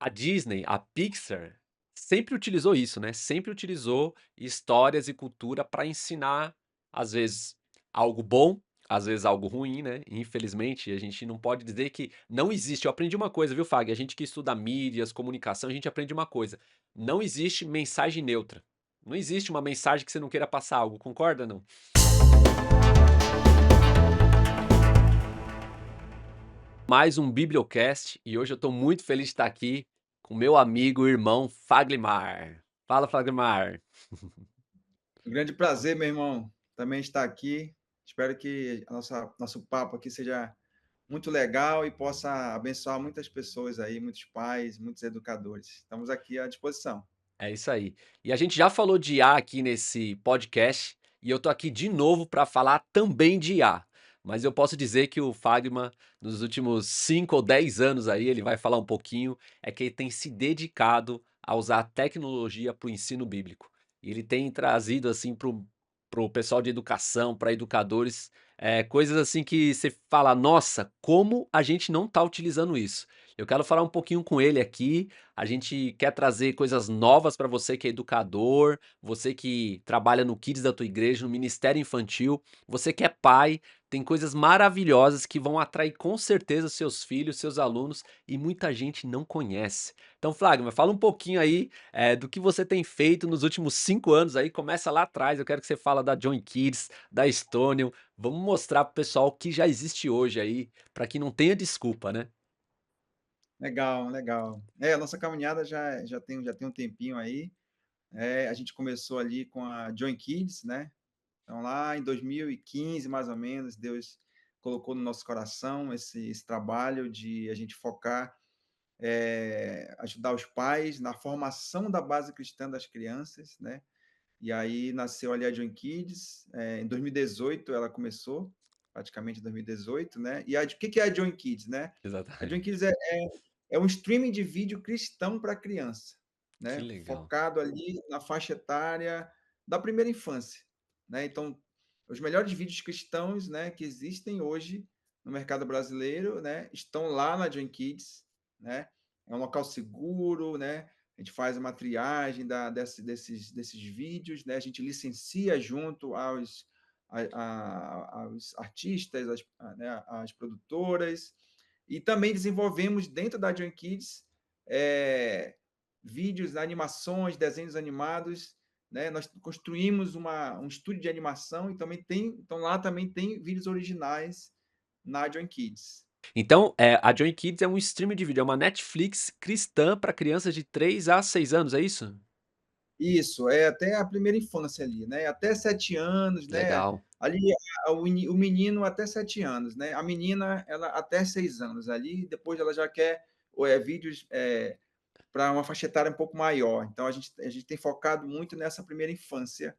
A Disney, a Pixar, sempre utilizou isso, né, sempre utilizou histórias e cultura para ensinar, às vezes, algo bom, às vezes algo ruim, né, infelizmente a gente não pode dizer que não existe. Eu aprendi uma coisa, viu, Fag, a gente que estuda mídias, comunicação, a gente aprende uma coisa: não existe mensagem neutra. Não existe uma mensagem que você não queira passar algo, concorda, não? Mais um Bibliocast e hoje eu estou muito feliz de estar aqui com meu amigo e irmão Faglimar. Fala, Faglimar. Um grande prazer, meu irmão, também estar aqui. Espero que nosso papo aqui seja muito legal e possa abençoar muitas pessoas aí, muitos pais, muitos educadores. Estamos aqui à disposição. É isso aí. E a gente já falou de IA aqui nesse podcast e eu tô aqui de novo para falar também de IA. Mas eu posso dizer que o Fagman, nos últimos 5 ou 10 anos aí, ele vai falar um pouquinho, é que ele tem se dedicado a usar a tecnologia para o ensino bíblico. E ele tem trazido assim para o pessoal de educação, para educadores, coisas assim que você fala: "Nossa, como a gente não está utilizando isso?". Eu quero falar um pouquinho com ele aqui. A gente quer trazer coisas novas para você que é educador, você que trabalha no Kids da tua igreja, no ministério infantil, você que é pai, tem coisas maravilhosas que vão atrair com certeza seus filhos, seus alunos e muita gente não conhece. Então, Flávio, fala um pouquinho aí, do que você tem feito nos últimos 5 anos aí, começa lá atrás, eu quero que você fala da Join Kids, da Estonium, vamos mostrar para o pessoal o que já existe hoje aí, para que não tenha desculpa, né? Legal, legal. A nossa caminhada já tem um tempinho aí. A gente começou ali com a Join Kids, né? Então, lá em 2015, mais ou menos, Deus colocou no nosso coração esse trabalho de a gente focar, ajudar os pais na formação da base cristã das crianças, né? E aí nasceu ali a Join Kids, em 2018 ela começou, praticamente em 2018, né? E o que é a Join Kids, né? A Join Exatamente. Kids é um streaming de vídeo cristão para criança, Que né? legal. Focado ali na faixa etária da primeira infância, né? Então, os melhores vídeos cristãos, né, que existem hoje no mercado brasileiro, né, estão lá na Join Kids, né? É um local seguro, né? A gente faz uma triagem desses vídeos, né? A gente licencia junto aos artistas, né? As produtoras, e também desenvolvemos dentro da Join Kids é, vídeos, animações, desenhos animados, né? Nós construímos um estúdio de animação e então lá também tem vídeos originais na Join Kids. Então, a Join Kids é um streaming de vídeo, é uma Netflix cristã para crianças de 3 a 6 anos, é isso? Isso, é até a primeira infância ali, né, até 7 anos, né, Legal. ali o menino até 7 anos, né, a menina ela até 6 anos ali, depois ela já quer vídeos, para uma faixa etária um pouco maior, então a gente tem focado muito nessa primeira infância,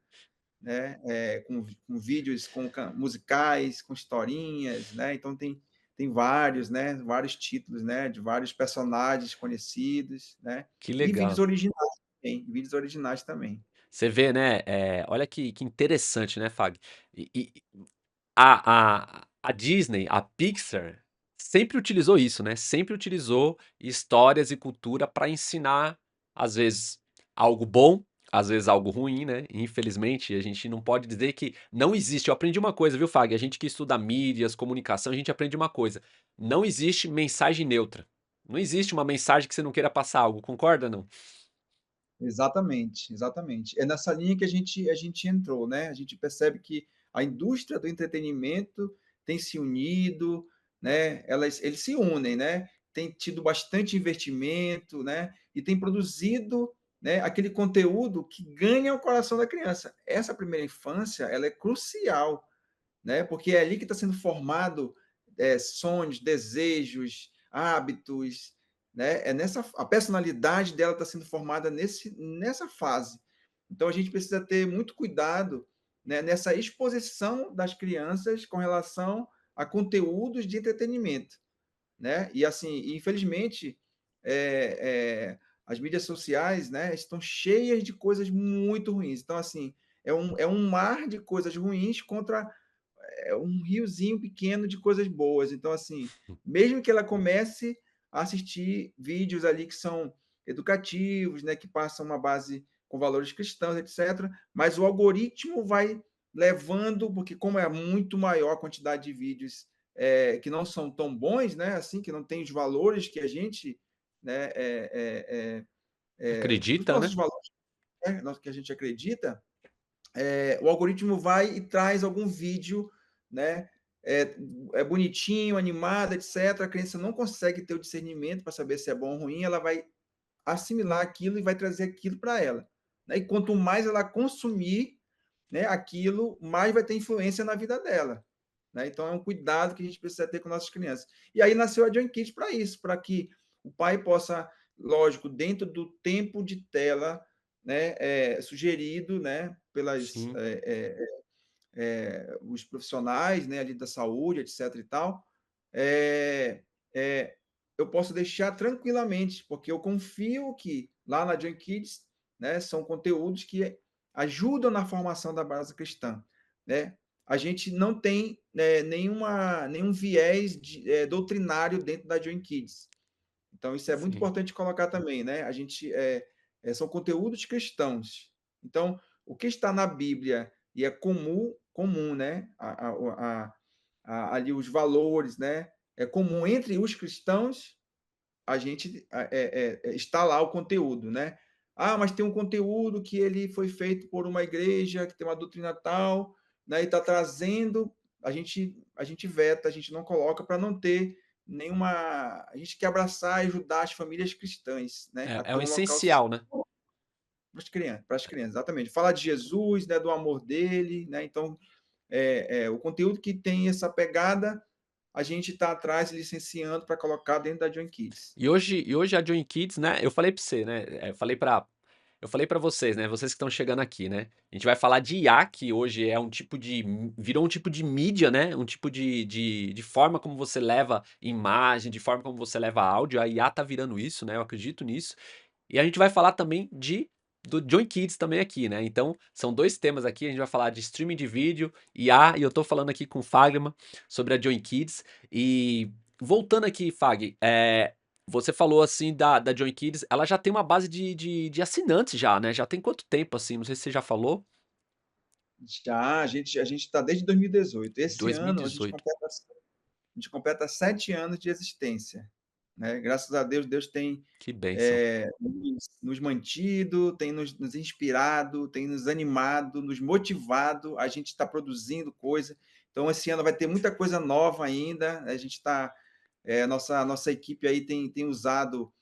né, com vídeos musicais, com historinhas, né, então tem vários, né, vários títulos, né, de vários personagens conhecidos, né, Que e vídeos legal. originais também, vídeos originais também. Você vê, né, olha que interessante, né, Fag. E a Disney, a Pixar, sempre utilizou isso, né, sempre utilizou histórias e cultura para ensinar, às vezes, algo bom, às vezes algo ruim, né, infelizmente a gente não pode dizer que não existe. Eu aprendi uma coisa, viu, Fag, a gente que estuda mídias, comunicação, a gente aprende uma coisa: não existe mensagem neutra. Não existe uma mensagem que você não queira passar algo, concorda, não? Exatamente, exatamente. É nessa linha que a gente entrou, né? A gente percebe que a indústria do entretenimento tem se unido, né? Eles se unem, né? Tem tido bastante investimento, né? E tem produzido, né, aquele conteúdo que ganha o coração da criança. Essa primeira infância, ela é crucial, né? Porque é ali que está sendo formado sonhos, desejos, hábitos, né? A personalidade dela está sendo formada nessa fase. Então a gente precisa ter muito cuidado, né, nessa exposição das crianças com relação a conteúdos de entretenimento, né? E assim, infelizmente, é, é, as mídias sociais, né, estão cheias de coisas muito ruins. Então assim, é um mar de coisas ruins contra um riozinho pequeno de coisas boas. Então, assim, mesmo que ela comece a assistir vídeos ali que são educativos, né, que passam uma base com valores cristãos, etc. Mas o algoritmo vai levando, porque como é muito maior a quantidade de vídeos que não são tão bons, né, assim, que não tem os valores que a gente, né, os Acredita, nossos né? valores, né, que a gente acredita, o algoritmo vai e traz algum vídeo, né, bonitinho, animado, etc. A criança não consegue ter o discernimento para saber se é bom ou ruim, ela vai assimilar aquilo e vai trazer aquilo para ela, né? E quanto mais ela consumir, né, aquilo, mais vai ter influência na vida dela. Né? Então é um cuidado que a gente precisa ter com nossas crianças. E aí nasceu a Join Kids para isso, para que o pai possa, lógico, dentro do tempo de tela, né, sugerido, né, pelas Sim, os profissionais, né, ali da saúde, etc. e tal, é, é, eu posso deixar tranquilamente, porque eu confio que lá na Join Kids, né, são conteúdos que ajudam na formação da base cristã, né? A gente não tem nenhum viés doutrinário dentro da Join Kids. Então, isso é muito sim, importante colocar também, né? A gente são conteúdos cristãos. Então, o que está na Bíblia e é comum, né? Ali os valores, né? É comum entre os cristãos, a gente está lá o conteúdo, né? Ah, mas tem um conteúdo que ele foi feito por uma igreja que tem uma doutrina tal, né? E está trazendo, a gente veta, a gente não coloca para não ter nenhuma. A gente quer abraçar e ajudar as famílias cristãs, né? A é ter o um local essencial, né? para as crianças, exatamente. Falar de Jesus, né? Do amor dele, né? Então, o conteúdo que tem essa pegada a gente está atrás licenciando para colocar dentro da Join Kids. E hoje a Join Kids, né, eu falei pra você, né, eu falei pra vocês, né, vocês que estão chegando aqui, né, a gente vai falar de IA, que hoje é um tipo de virou um tipo de mídia, né, um tipo de forma como você leva imagem, de forma como você leva áudio, a IA tá virando isso, né, eu acredito nisso. E a gente vai falar também do Join Kids também aqui, né, então são 2 temas aqui, a gente vai falar de streaming de vídeo, IA, e eu tô falando aqui com o Fagner sobre a Join Kids. E voltando aqui, Fag, você falou assim da Join Kids, ela já tem uma base de assinantes já, né? Já tem quanto tempo assim? Não sei se você já falou. Já, a gente está desde 2018. Esse ano 2018. a gente completa 7 anos de existência. Né? Graças a Deus, Deus tem Que bênção. nos mantido, tem nos inspirado, tem nos animado, nos motivado. A gente está produzindo coisa. Então, esse ano vai ter muita coisa nova ainda. A gente está. Nossa equipe aí tem usado.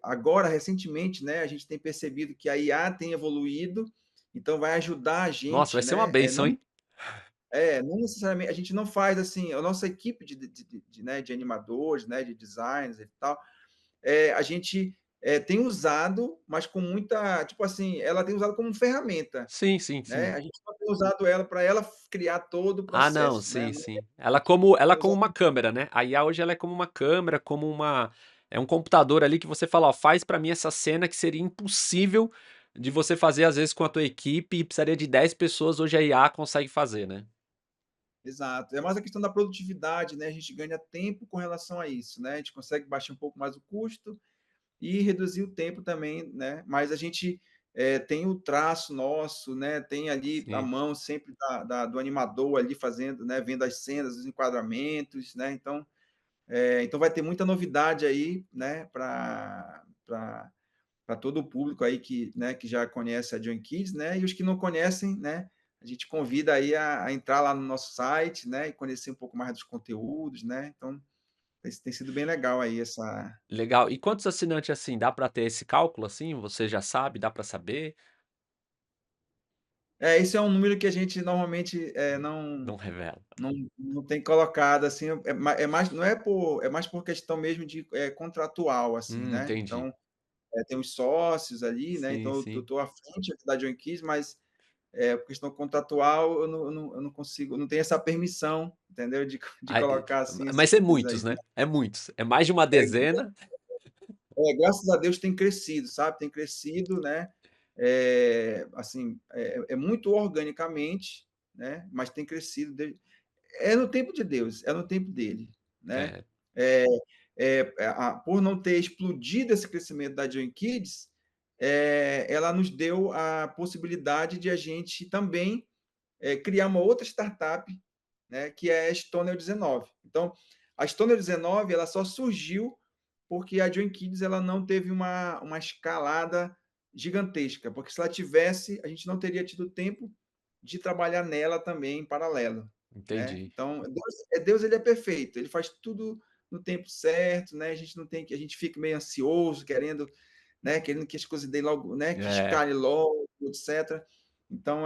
Agora, recentemente, né, a gente tem percebido que a IA tem evoluído, então vai ajudar a Nossa, vai gente, ser uma né? bênção, hein? Não necessariamente, a gente não faz assim, a nossa equipe né, de animadores, né, de designers e tal, a gente tem usado, mas com muita, tipo assim, ela tem usado como ferramenta, Sim, sim, né? sim. A gente não tem usado ela para ela criar todo o Ah, não, processo, né? sim, Não sim. Ela tem como usado. uma câmera, né? A IA hoje ela é como uma câmera, como uma é um computador ali que você fala, ó, faz pra mim essa cena que seria impossível de você fazer às vezes com a tua equipe e precisaria de 10 pessoas, hoje a IA consegue fazer, né? Exato. É mais a questão da produtividade, né? A gente ganha tempo com relação a isso, né? A gente consegue baixar um pouco mais o custo e reduzir o tempo também, né? Mas a gente tem o traço nosso, né? Tem ali a Sim. mão sempre do animador ali fazendo, né? Vendo as cenas, os enquadramentos, né? Então vai ter muita novidade aí, né? Para todo o público aí que já conhece a Join Kids, né? E os que não conhecem, né? A gente convida aí a entrar lá no nosso site, né? E conhecer um pouco mais dos conteúdos, né? Então tem sido bem legal aí essa. Legal. E quantos assinantes assim? Dá pra ter esse cálculo assim? Você já sabe? Dá pra saber? Esse é um número que a gente normalmente Não revela. não tem colocado assim, mais, não é por, é mais por questão mesmo de contratual, assim, né? Entendi. Então, tem os sócios ali, né? Sim, Então, eu sim. estou à frente aqui da John Kiss, mas por questão contratual, eu não consigo, não tenho essa permissão, entendeu? De Aí, colocar assim esses mas é números muitos, aí. né? É muitos. É mais de uma dezena. Graças a Deus tem crescido, sabe? Tem crescido, né? Assim, é muito organicamente, né? Mas tem crescido. É no tempo de Deus, é no tempo dele, né? É, É, por não ter explodido esse crescimento da Join Kids, ela nos deu a possibilidade de a gente também criar uma outra startup, né, que é a Stoner 19. Então, a Stoner 19 ela só surgiu porque a Join Kids ela não teve uma escalada gigantesca, porque se ela tivesse, a gente não teria tido tempo de trabalhar nela também em paralelo, né? Entendi. Então, Deus ele é perfeito, ele faz tudo no tempo certo, né? A gente não tem que a gente fica meio ansioso, querendo, né, querendo que as coisas deem logo, né, que É, escale logo, etc. Então,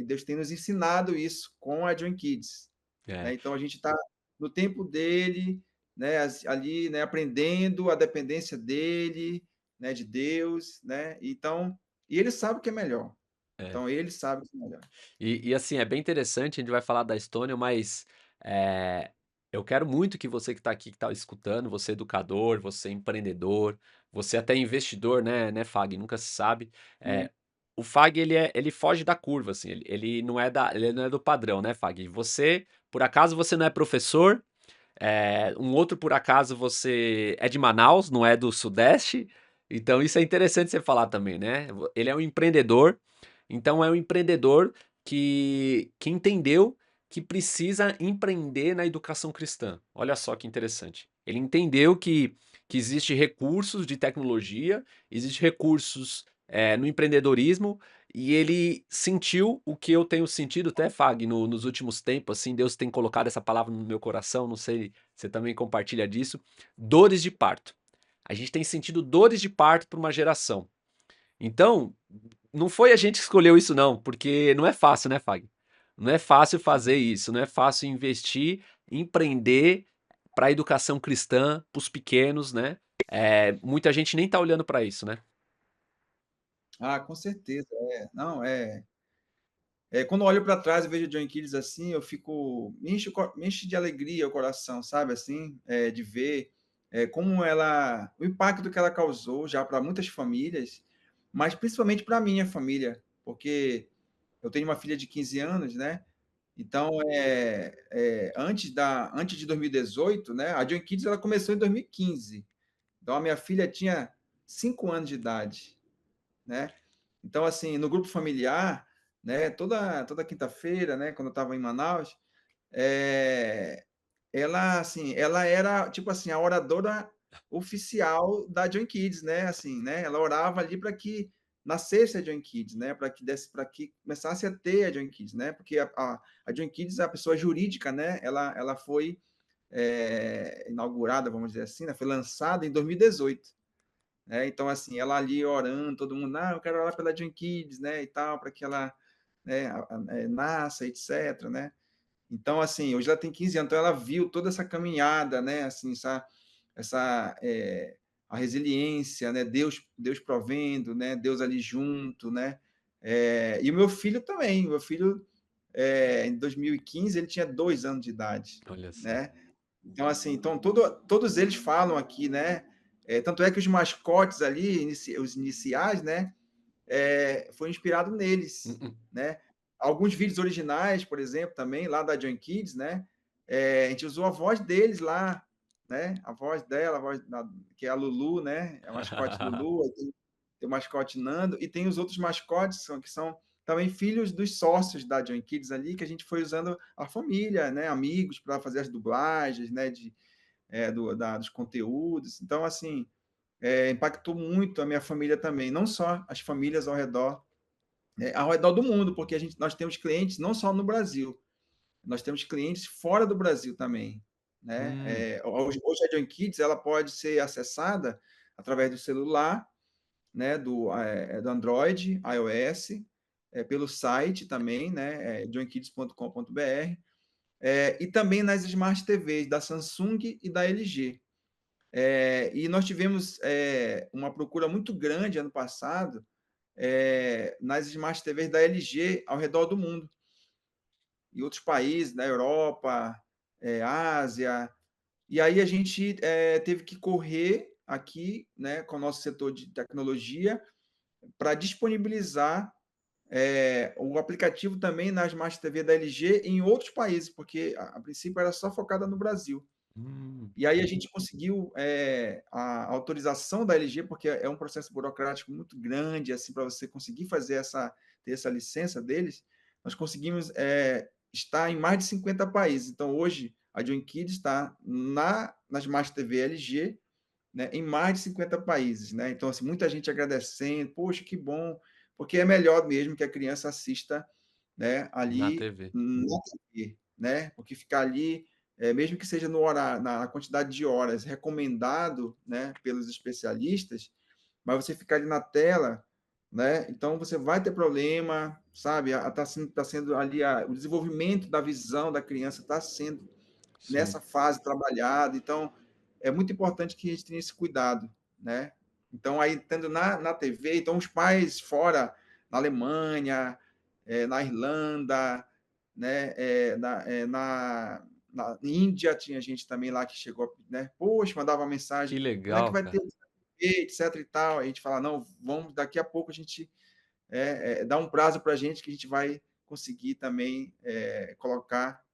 Deus tem nos ensinado isso com a Join Kids, né? é, Então, a gente está no tempo dele, né, ali, né, aprendendo a dependência dele, né, de Deus, né? Então, e ele sabe o que é melhor. é. Então, ele sabe o que é melhor. Assim, é bem interessante, a gente vai falar da Estônia, mas, eh, eu quero muito que você que está aqui, que está escutando, você educador, você empreendedor, você até investidor, né, Fag, nunca se sabe. Né? O Fag ele foge da curva, assim, ele não é do padrão, né, Fag. Você, por acaso você não é professor, um outro por acaso você é de Manaus, não é do Sudeste, então isso é interessante você falar também, né. Ele é um empreendedor, então é um empreendedor que entendeu que precisa empreender na educação cristã. Olha só que interessante. Ele entendeu que existe recursos de tecnologia, existe recursos, no empreendedorismo, e ele sentiu o que eu tenho sentido até, Fag, nos últimos tempos, assim, Deus tem colocado essa palavra no meu coração, não sei, você também compartilha disso, dores de parto. A gente tem sentido dores de parto para uma geração. Então, não foi a gente que escolheu isso não, porque não é fácil, né, Fag? Não é fácil fazer isso, não é fácil investir, empreender para a educação cristã, para os pequenos, né? Muita gente nem tá olhando para isso, né? Ah, com certeza. Não, quando eu olho para trás e vejo o John Keys assim, eu fico me enche de alegria o coração, sabe assim, de ver como ela, o impacto que ela causou já para muitas famílias, mas principalmente para minha família, porque eu tenho uma filha de 15 anos, né? Então, antes de 2018, né? A John Kids ela começou em 2015. Então, a minha filha tinha 5 anos de idade, né? Então, assim, no grupo familiar, né? Toda quinta-feira, né? Quando eu estava em Manaus, é, ela, assim, ela era tipo assim a oradora oficial da John Kids, né? Assim, né? Ela orava ali para que nascesse a John Kids, né? Para que começasse a ter a John Kids, né? Porque a John Kids, a pessoa jurídica, né? Ela foi inaugurada, vamos dizer assim, né? Foi lançada em 2018. Né? Então, assim, ela ali orando, todo mundo, eu quero orar pela John Kids, né, e tal, para que ela, né, nasça, etc, né? Então, assim, hoje ela tem 15 anos, então ela viu toda essa caminhada, né, assim, a resiliência, né, Deus provendo, né, Deus ali junto, né? E o meu filho também, meu filho, em 2015, ele tinha 2 anos de idade, Olha só. né? Então, assim, todos eles falam aqui, né? Tanto é que os mascotes ali, os iniciais, né? Foi inspirado neles, Mm-mm. né? Alguns vídeos originais, por exemplo, também, lá da John Kids, né? A gente usou a voz deles lá, né? A voz dela, que é a Lulu, né? É a mascote Lulu, aí tem o mascote Nando, e tem os outros mascotes que são também filhos dos sócios da John Kids ali, que a gente foi usando a família, né? Amigos, para fazer as dublagens, né? Dos conteúdos. Então, assim, impactou muito a minha família também, não só as famílias ao redor do mundo, porque nós temos clientes não só no Brasil, nós temos clientes fora do Brasil também, né? Hum, Hoje a John Kids ela pode ser acessada através do celular, né? Do Android, iOS, pelo site também, né? johnkids.com.br, e também nas Smart TVs da Samsung e da LG. E nós tivemos uma procura muito grande ano passado nas Smart TVs da LG ao redor do mundo, em outros países, na Europa, Ásia. E aí a gente teve que correr aqui, né, com o nosso setor de tecnologia para disponibilizar o aplicativo também na Smart TV da LG em outros países, porque a princípio era só focada no Brasil. Hum, E aí a gente conseguiu, a autorização da LG, porque é um processo burocrático muito grande, assim, para você conseguir fazer ter essa licença deles, nós conseguimos, estar em mais de 50 países. Então hoje a Join Kids está na Smart TV LG, né, em mais de 50 países, né? Então, assim, muita gente agradecendo, poxa, que bom, porque é melhor mesmo que a criança assista, né, na ali TV. na TV, né? Porque ficar ali, mesmo que seja no horário, na quantidade de horas recomendado, né, pelos especialistas, mas você ficar ali na tela, né? Então você vai ter problema, sabe? Tá sendo ali o desenvolvimento da visão da criança está sendo Sim, nessa fase trabalhado. Então, é muito importante que a gente tenha esse cuidado, né? Então, aí, tendo na TV, então, os pais fora, na Alemanha, na Irlanda, né? Na Índia, tinha gente também lá que chegou, né? Poxa, mandava uma que mensagem, quando é que legal, vai ter, cara. etc e tal. A gente fala, não, vamos, daqui a pouco a gente dá um prazo para a gente que a gente vai conseguir também colocar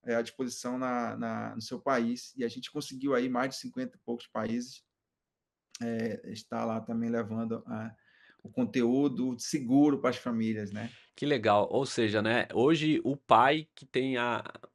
à disposição no seu país. E a gente conseguiu aí mais de 50 e poucos países estar lá também levando o conteúdo seguro para as famílias, né? Que legal. Ou seja, né, hoje o pai que tem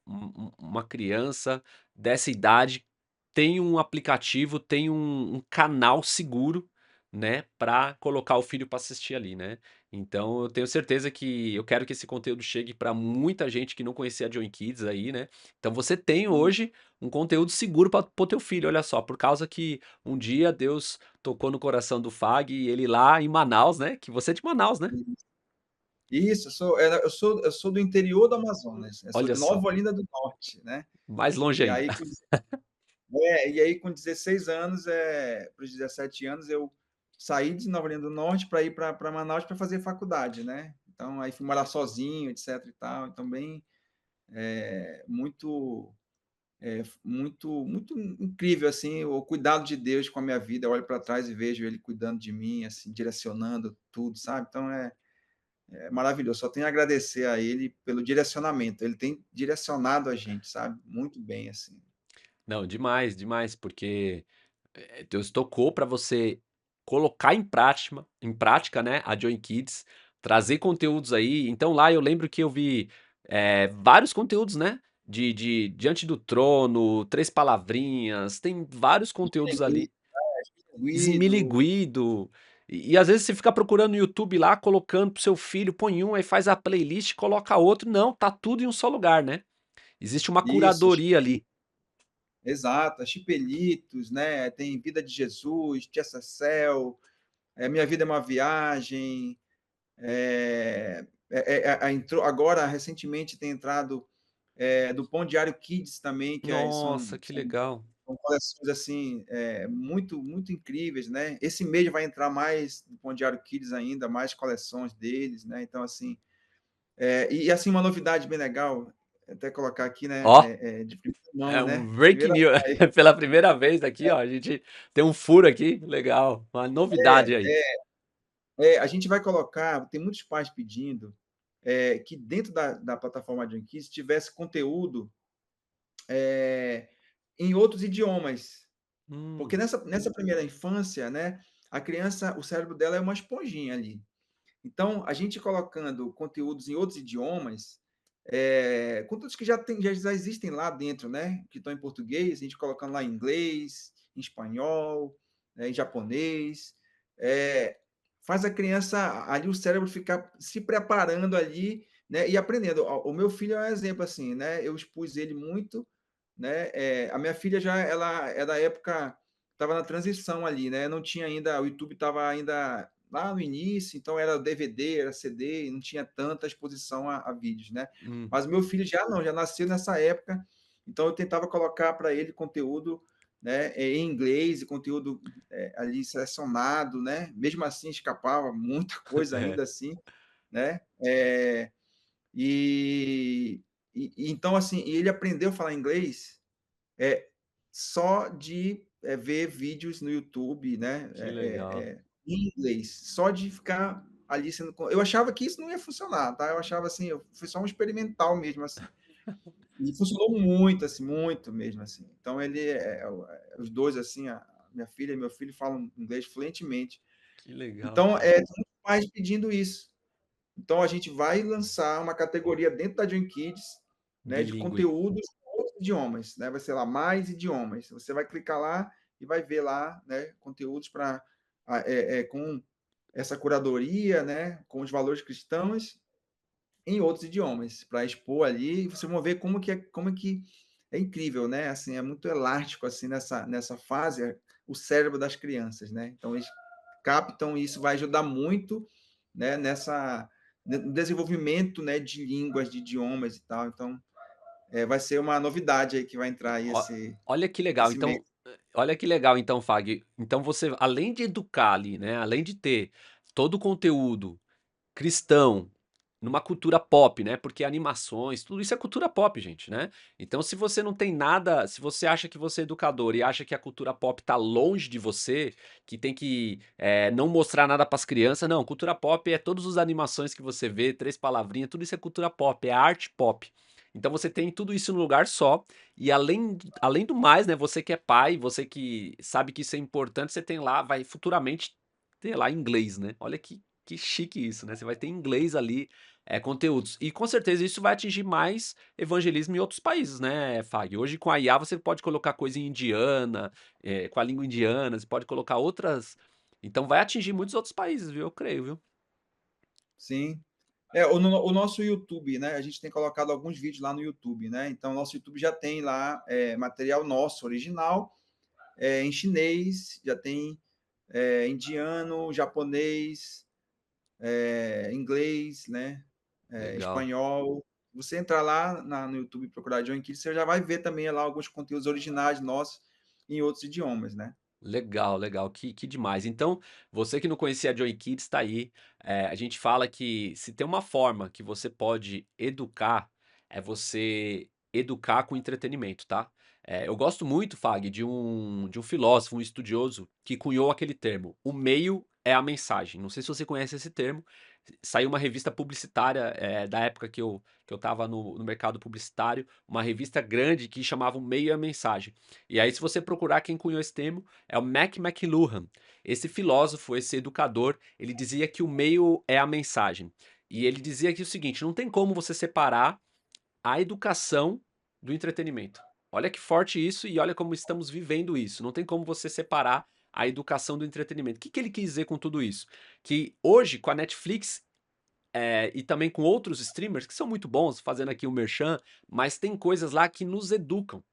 uma criança dessa idade tem um aplicativo, tem um canal seguro, né, para colocar o filho para assistir ali, né. Então eu tenho certeza que eu quero que esse conteúdo chegue para muita gente que não conhecia a Join Kids aí, né. Então você tem Isso, hoje um conteúdo seguro para pôr teu filho, olha só, por causa que um dia Deus tocou no coração do Fag e ele lá em Manaus, né, que você é de Manaus, né? isso, eu sou do interior do Amazonas, eu sou Olha de só. Nova Olinda do Norte, né? Mais longe E ainda. aí, com 16 anos, para os 17 anos, eu saí de Nova Olinda do Norte para ir para Manaus para fazer faculdade, né? Então, aí fui morar sozinho, etc e tal. Então, bem, muito muito incrível assim o cuidado de Deus com a minha vida. Eu olho para trás e vejo Ele cuidando de mim, assim, direcionando tudo, sabe? Então é maravilhoso. Só tenho a agradecer a Ele pelo direcionamento. Ele tem direcionado a gente, sabe? Muito bem, assim. Não, demais, demais, porque, Deus tocou para você colocar em prática, né, a Join Kids, trazer conteúdos aí. Então lá eu lembro que eu vi, vários conteúdos, né, de Diante do Trono, Três Palavrinhas, tem vários conteúdos ali. Guido, Esmiliguido. E às vezes você fica procurando no YouTube lá, colocando pro seu filho, põe um, aí faz a playlist, coloca outro. Não, tá tudo em um só lugar, né. Existe uma isso, curadoria ali. exato, Chipelitos, né? Tem Vida de Jesus, Tia Cecel, Minha Vida é uma Viagem. Entrou agora, recentemente, tem entrado do Pão Diário Kids também, que Nossa, que legal. são coleções assim muito muito incríveis, né? Esse mês vai entrar mais do Pão Diário Kids ainda, mais coleções deles, né? Então assim, e assim uma novidade bem legal, até colocar aqui, né? Ó, De primeira mão, é um né? breaking Primeira news. Pela primeira vez aqui, ó, a gente tem um furo aqui, legal, uma novidade aí. a gente vai colocar, tem muitos pais pedindo que dentro da plataforma de Kids tivesse conteúdo é, em outros idiomas. Porque Hum, nessa primeira infância, né, a criança, o cérebro dela é uma esponjinha ali. Então, a gente colocando conteúdos em outros idiomas, conteúdos que já existem lá dentro, né, que estão em português, a gente colocando lá em inglês, em espanhol, em japonês, é, faz a criança ali o cérebro ficar se preparando ali, né, e aprendendo. O meu filho é um exemplo assim, né? Eu expus ele muito, né? A minha filha já ela é da época estava na transição ali, né? Não tinha ainda, o YouTube estava ainda lá no início, então era DVD, era CD, não tinha tanta exposição a vídeos, né? hum, Mas o meu filho já não, já nasceu nessa época, então eu tentava colocar para ele conteúdo, né, em inglês e conteúdo ali selecionado, né? Mesmo assim escapava muita coisa é, ainda assim, né? E, então assim, ele aprendeu a falar inglês é, só de ver vídeos no YouTube, né? que legal. Em inglês, só de ficar ali sendo. Eu achava que isso não ia funcionar, tá? Eu achava assim, foi só um experimental mesmo, assim. E funcionou muito, assim, muito mesmo, assim. Então ele os 2, assim, a minha filha e meu filho falam inglês fluentemente. Que legal, Então, cara. tem muitos pais pedindo isso. Então a gente vai lançar uma categoria dentro da Join Kids, né, de Bilíngue. conteúdos com outros idiomas, né, vai ser lá mais idiomas. Você vai clicar lá e vai ver lá, né, conteúdos para com essa curadoria, né, com os valores cristãos em outros idiomas, para expor ali, e vocês vão ver como que é incrível, né? Assim, é muito elástico assim nessa fase o cérebro das crianças, né? Então eles captam e isso vai ajudar muito, né, nessa no desenvolvimento, né, de línguas, de idiomas e tal. Então, vai ser uma novidade aí que vai entrar aí Ó, esse olha que legal, esse mês. então, olha que legal então, Fag. Então você, além de educar ali, né, além de ter todo o conteúdo cristão, numa cultura pop, né, porque animações, tudo isso é cultura pop, gente, né. Então se você não tem nada, se você acha que você é educador e acha que a cultura pop tá longe de você, que tem que, não mostrar nada para as crianças, não, cultura pop é todas as animações que você vê, 3 palavrinhas, tudo isso é cultura pop, é arte pop. Então você tem tudo isso num lugar só, e além do mais, né, você que é pai, você que sabe que isso é importante, você tem lá, vai futuramente ter lá inglês, né. Olha que chique isso, né, você vai ter inglês ali, conteúdos. E com certeza isso vai atingir mais evangelismo em outros países, né, Fag. Hoje com a IA você pode colocar coisa em indiana, com a língua indiana, você pode colocar outras, então vai atingir muitos outros países, viu, eu creio, viu. Sim. O nosso YouTube, né? A gente tem colocado alguns vídeos lá no YouTube, né? Então, o nosso YouTube já tem lá material nosso original, em chinês, já tem indiano, japonês, inglês, né? Legal. Espanhol. Você entrar lá no YouTube e procurar John Kids, você já vai ver também lá alguns conteúdos originais nossos em outros idiomas, né? Legal, legal, que demais. Então, você que não conhecia a Joy Kids, tá aí. A gente fala que se tem uma forma que você pode educar, é você educar com entretenimento, tá? Eu gosto muito, Fag, de um filósofo, um estudioso, que cunhou aquele termo: o meio é a mensagem. Não sei se você conhece esse termo. Saiu uma revista publicitária, da época que eu estava no mercado publicitário, uma revista grande que chamava O Meio é a Mensagem. E aí, se você procurar quem cunhou esse termo, é o Mac McLuhan. Esse filósofo, esse educador, ele dizia que o meio é a mensagem. E ele dizia que o seguinte: não tem como você separar a educação do entretenimento. Olha que forte isso e olha como estamos vivendo isso. Não tem como você separar a educação do entretenimento. O que ele quis dizer com tudo isso? Que hoje, com a Netflix, e também com outros streamers que são muito bons, fazendo aqui o merchan, mas tem coisas lá que nos educam.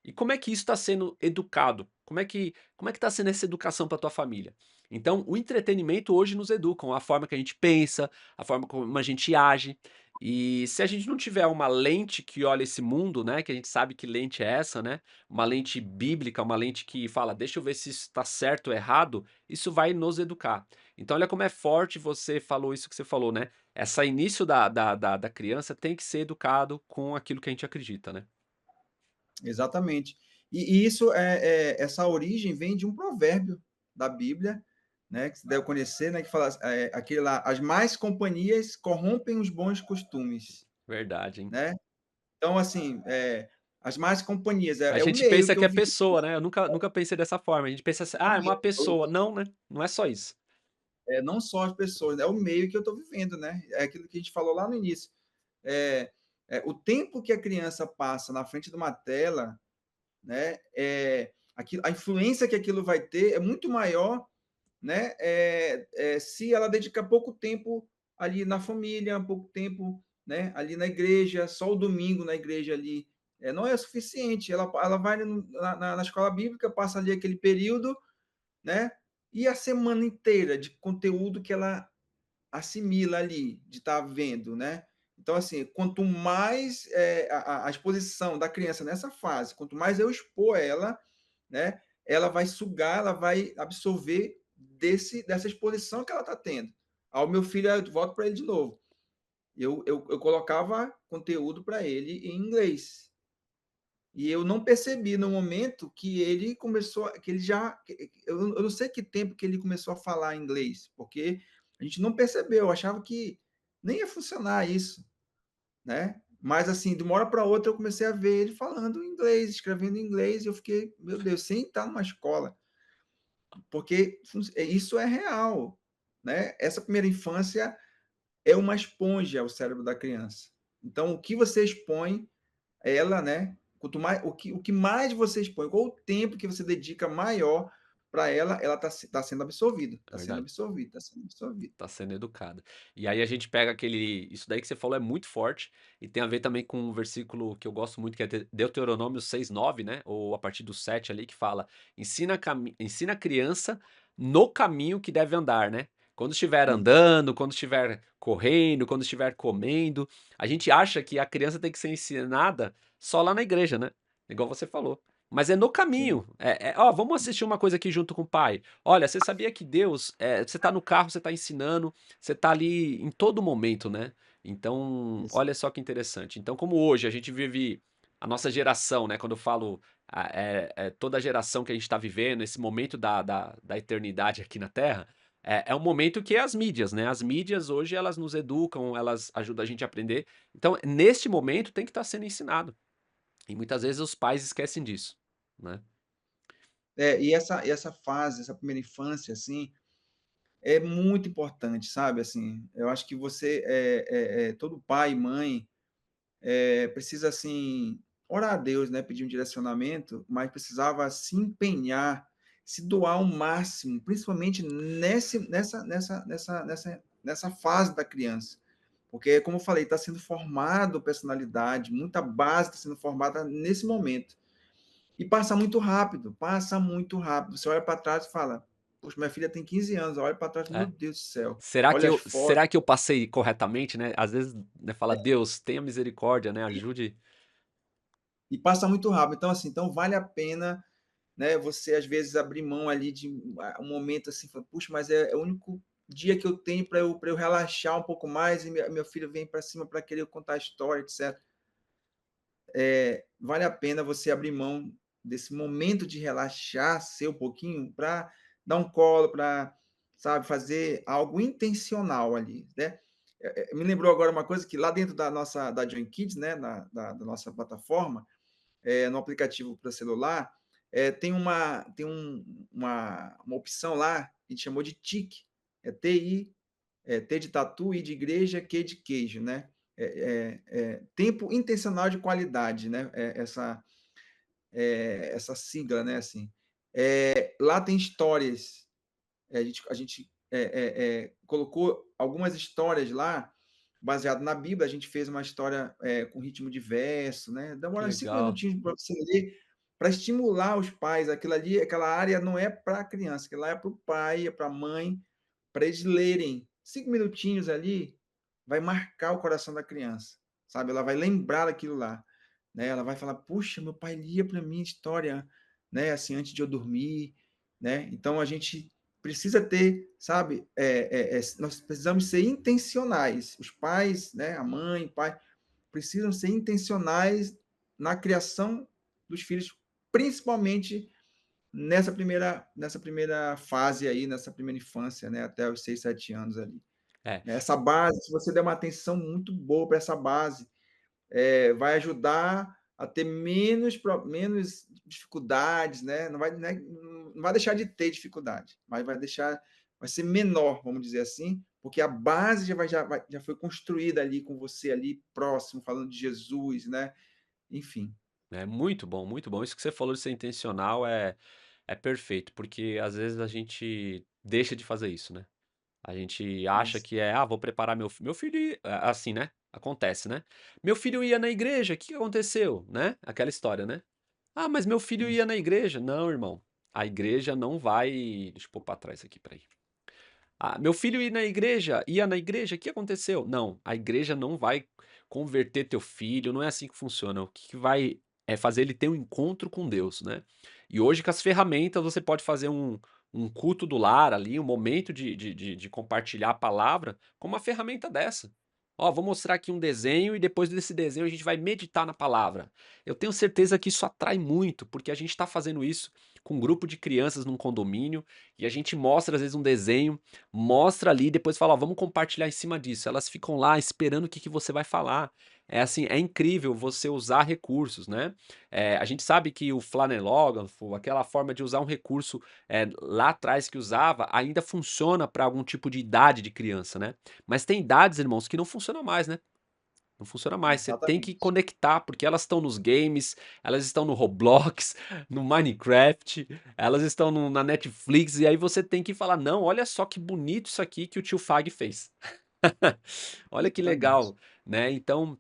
E como é que isso está sendo educado? Como é que está sendo essa educação para tua família? Então, o entretenimento hoje nos educam, a forma que a gente pensa, a forma como a gente age. E se a gente não tiver uma lente que olha esse mundo, né, que a gente sabe que lente é essa, né, uma lente bíblica, uma lente que fala: "Deixa eu ver se isso está certo ou errado", isso vai nos educar. Então olha como é forte, você falou isso que você falou, né, essa início da criança tem que ser educado com aquilo que a gente acredita, né. Exatamente. E isso essa origem vem de um provérbio da Bíblia, né, que você deve conhecer, né, que fala, aquele lá, as más companhias corrompem os bons costumes, Verdade, hein. né? Então, assim, as más companhias A é o gente meio pensa que que eu é vi. pessoa, né, eu nunca pensei dessa forma, a gente pensa assim: "Ah, é uma pessoa", não, né, não é só isso. Não só as pessoas, é o meio que eu estou vivendo, né? É aquilo que a gente falou lá no início. É, o tempo que a criança passa na frente de uma tela, né? A influência que aquilo vai ter é muito maior, né? Se ela dedica pouco tempo ali na família, pouco tempo, né? Ali na igreja, só o domingo na igreja ali, não é suficiente. Ela vai na escola bíblica, passa ali aquele período, né? E a semana inteira de conteúdo que ela assimila ali, de estar vendo, né? Então, assim, quanto mais a exposição da criança nessa fase, quanto mais eu expor ela, né? Ela vai sugar, ela vai absorver dessa exposição que ela está tendo. Ao meu filho, eu volto para ele de novo. Eu colocava conteúdo para ele em inglês. E eu não percebi no momento que ele começou, que ele já, eu não sei que tempo que ele começou a falar inglês, porque a gente não percebeu, eu achava que nem ia funcionar isso, né? Mas, assim, de uma hora para outra eu comecei a ver ele falando inglês, escrevendo em inglês, e eu fiquei: "Meu Deus", sem estar numa escola, porque isso é real, né. Essa primeira infância é uma esponja ao cérebro da criança. Então o que você expõe, ela, né, quanto mais o que mais você expõe, qual o tempo que você dedica maior para ela, ela está sendo absorvida, É está sendo verdade. absorvida, está sendo absorvida. Tá sendo educada. E aí a gente pega aquele isso daí que você falou é muito forte, e tem a ver também com um versículo que eu gosto muito, que é Deuteronômio 6:9, né, ou a partir do 7 ali, que fala: ensina a criança no caminho que deve andar", né. Quando estiver Isso. andando, quando estiver correndo, quando estiver comendo. A gente acha que a criança tem que ser ensinada só lá na igreja, né, igual você falou. Mas é no Sim, caminho. "Ó, vamos assistir uma coisa aqui junto com o pai. Olha, você sabia que Deus, você tá no carro, você tá ensinando, você tá ali em todo momento, né. Então, isso. olha só que interessante. Então, como hoje a gente vive a nossa geração, né, quando eu falo, toda a geração que a gente tá vivendo, esse momento da eternidade aqui na Terra, é um momento que é as mídias, né. As mídias hoje elas nos educam, elas ajudam a gente a aprender. Então, neste momento tem que estar sendo ensinado. E muitas vezes os pais esquecem disso, né. É, e essa fase, essa primeira infância, assim, é muito importante, sabe, assim, eu acho que você, todo pai e mãe, precisa, assim, orar a Deus, né, pedir um direcionamento, mas precisava se empenhar, se doar ao máximo, principalmente nessa fase da criança. Porque, como eu falei, está sendo formado personalidade, muita base está sendo formada nesse momento. E passa muito rápido, passa muito rápido. Você olha para trás e fala: "Poxa, minha filha tem 15 anos", olha para trás, meu É. Deus do céu, Será que olha as eu fotos. será que eu passei corretamente, né? Às vezes, né, fala: "Deus, tenha misericórdia, né, ajude". E passa muito rápido. Então, assim, então vale a pena, né, você às vezes abrir mão ali de um momento assim, fala: "Puxa, mas é o único dia que eu tenho para eu relaxar um pouco mais", e meu filho vem para cima para querer contar a história, etc. Vale a pena você abrir mão desse momento de relaxar seu um pouquinho para dar um colo, para, sabe, fazer algo intencional ali, né. Me lembrou agora uma coisa que lá dentro da Join Kids, né, da nossa plataforma, no aplicativo para celular, tem uma opção lá que a gente chamou de TIC, TI, T de tatu, I de igreja, Q de queijo, né. Tempo intencional de qualidade, né, essa sigla, né, assim. Lá tem histórias, a gente colocou algumas histórias lá, baseado na Bíblia, a gente fez uma história, com ritmo de verso, né, Que demora 5 legal. minutinhos para você ler, para estimular os pais, aquilo ali, aquela área não é para a criança, aquilo lá é para o pai, é para a mãe, para eles lerem. 5 minutinhos ali, vai marcar o coração da criança, sabe, ela vai lembrar daquilo lá, né, ela vai falar: "Puxa, meu pai lia para mim história, né, assim, antes de eu dormir", né. Então a gente precisa ter, sabe, nós precisamos ser intencionais. Os pais, né, a mãe, o pai, precisam ser intencionais na criação dos filhos, principalmente nessa primeira fase aí, nessa primeira infância, né, até os 6, 7 anos ali. É. Né. Essa base, se você der uma atenção muito boa para essa base, vai ajudar a ter menos dificuldades, né, não vai deixar de ter dificuldade, mas vai ser menor, vamos dizer assim, porque a base já foi construída ali com você ali próximo, falando de Jesus, né, enfim. É muito bom, muito bom. Isso que você falou de ser intencional é perfeito, porque às vezes a gente deixa de fazer isso, né. A gente acha Isso. que "Ah, vou preparar meu filho", assim, né, acontece, né. "Meu filho ia na igreja, o que que aconteceu?", né, aquela história, né. "Ah, mas meu filho ia Isso. na igreja". Não, irmão, a igreja não vai deixa eu pôr pra trás aqui, espera aí. "Ah, meu filho ia na igreja, o que aconteceu?". Não, a igreja não vai converter teu filho, não é assim que funciona. O que vai é fazer ele ter um encontro com Deus, né. E hoje com as ferramentas você pode fazer um culto do lar ali, um momento de compartilhar a palavra com uma ferramenta dessa. "Ó, vou mostrar aqui um desenho e depois desse desenho a gente vai meditar na palavra". Eu tenho certeza que isso atrai muito, porque a gente está fazendo isso com um grupo de crianças num condomínio, e a gente mostra às vezes um desenho, mostra ali, depois fala: "Ó, vamos compartilhar em cima disso". Elas ficam lá esperando o que que você vai falar. É assim, é incrível você usar recursos, né. A gente sabe que o flanelógrafo, aquela forma de usar um recurso, lá atrás que usava, ainda funciona para algum tipo de idade de criança, né. Mas tem idades, irmãos, que não funciona mais, né. Não funciona mais, você tem que Exatamente. conectar, porque elas estão nos games, elas estão no Roblox, no Minecraft, elas estão na Netflix, e aí você tem que falar: "Não, olha só que bonito isso aqui que o tio Fag fez. Olha que Exatamente. legal", né. Então,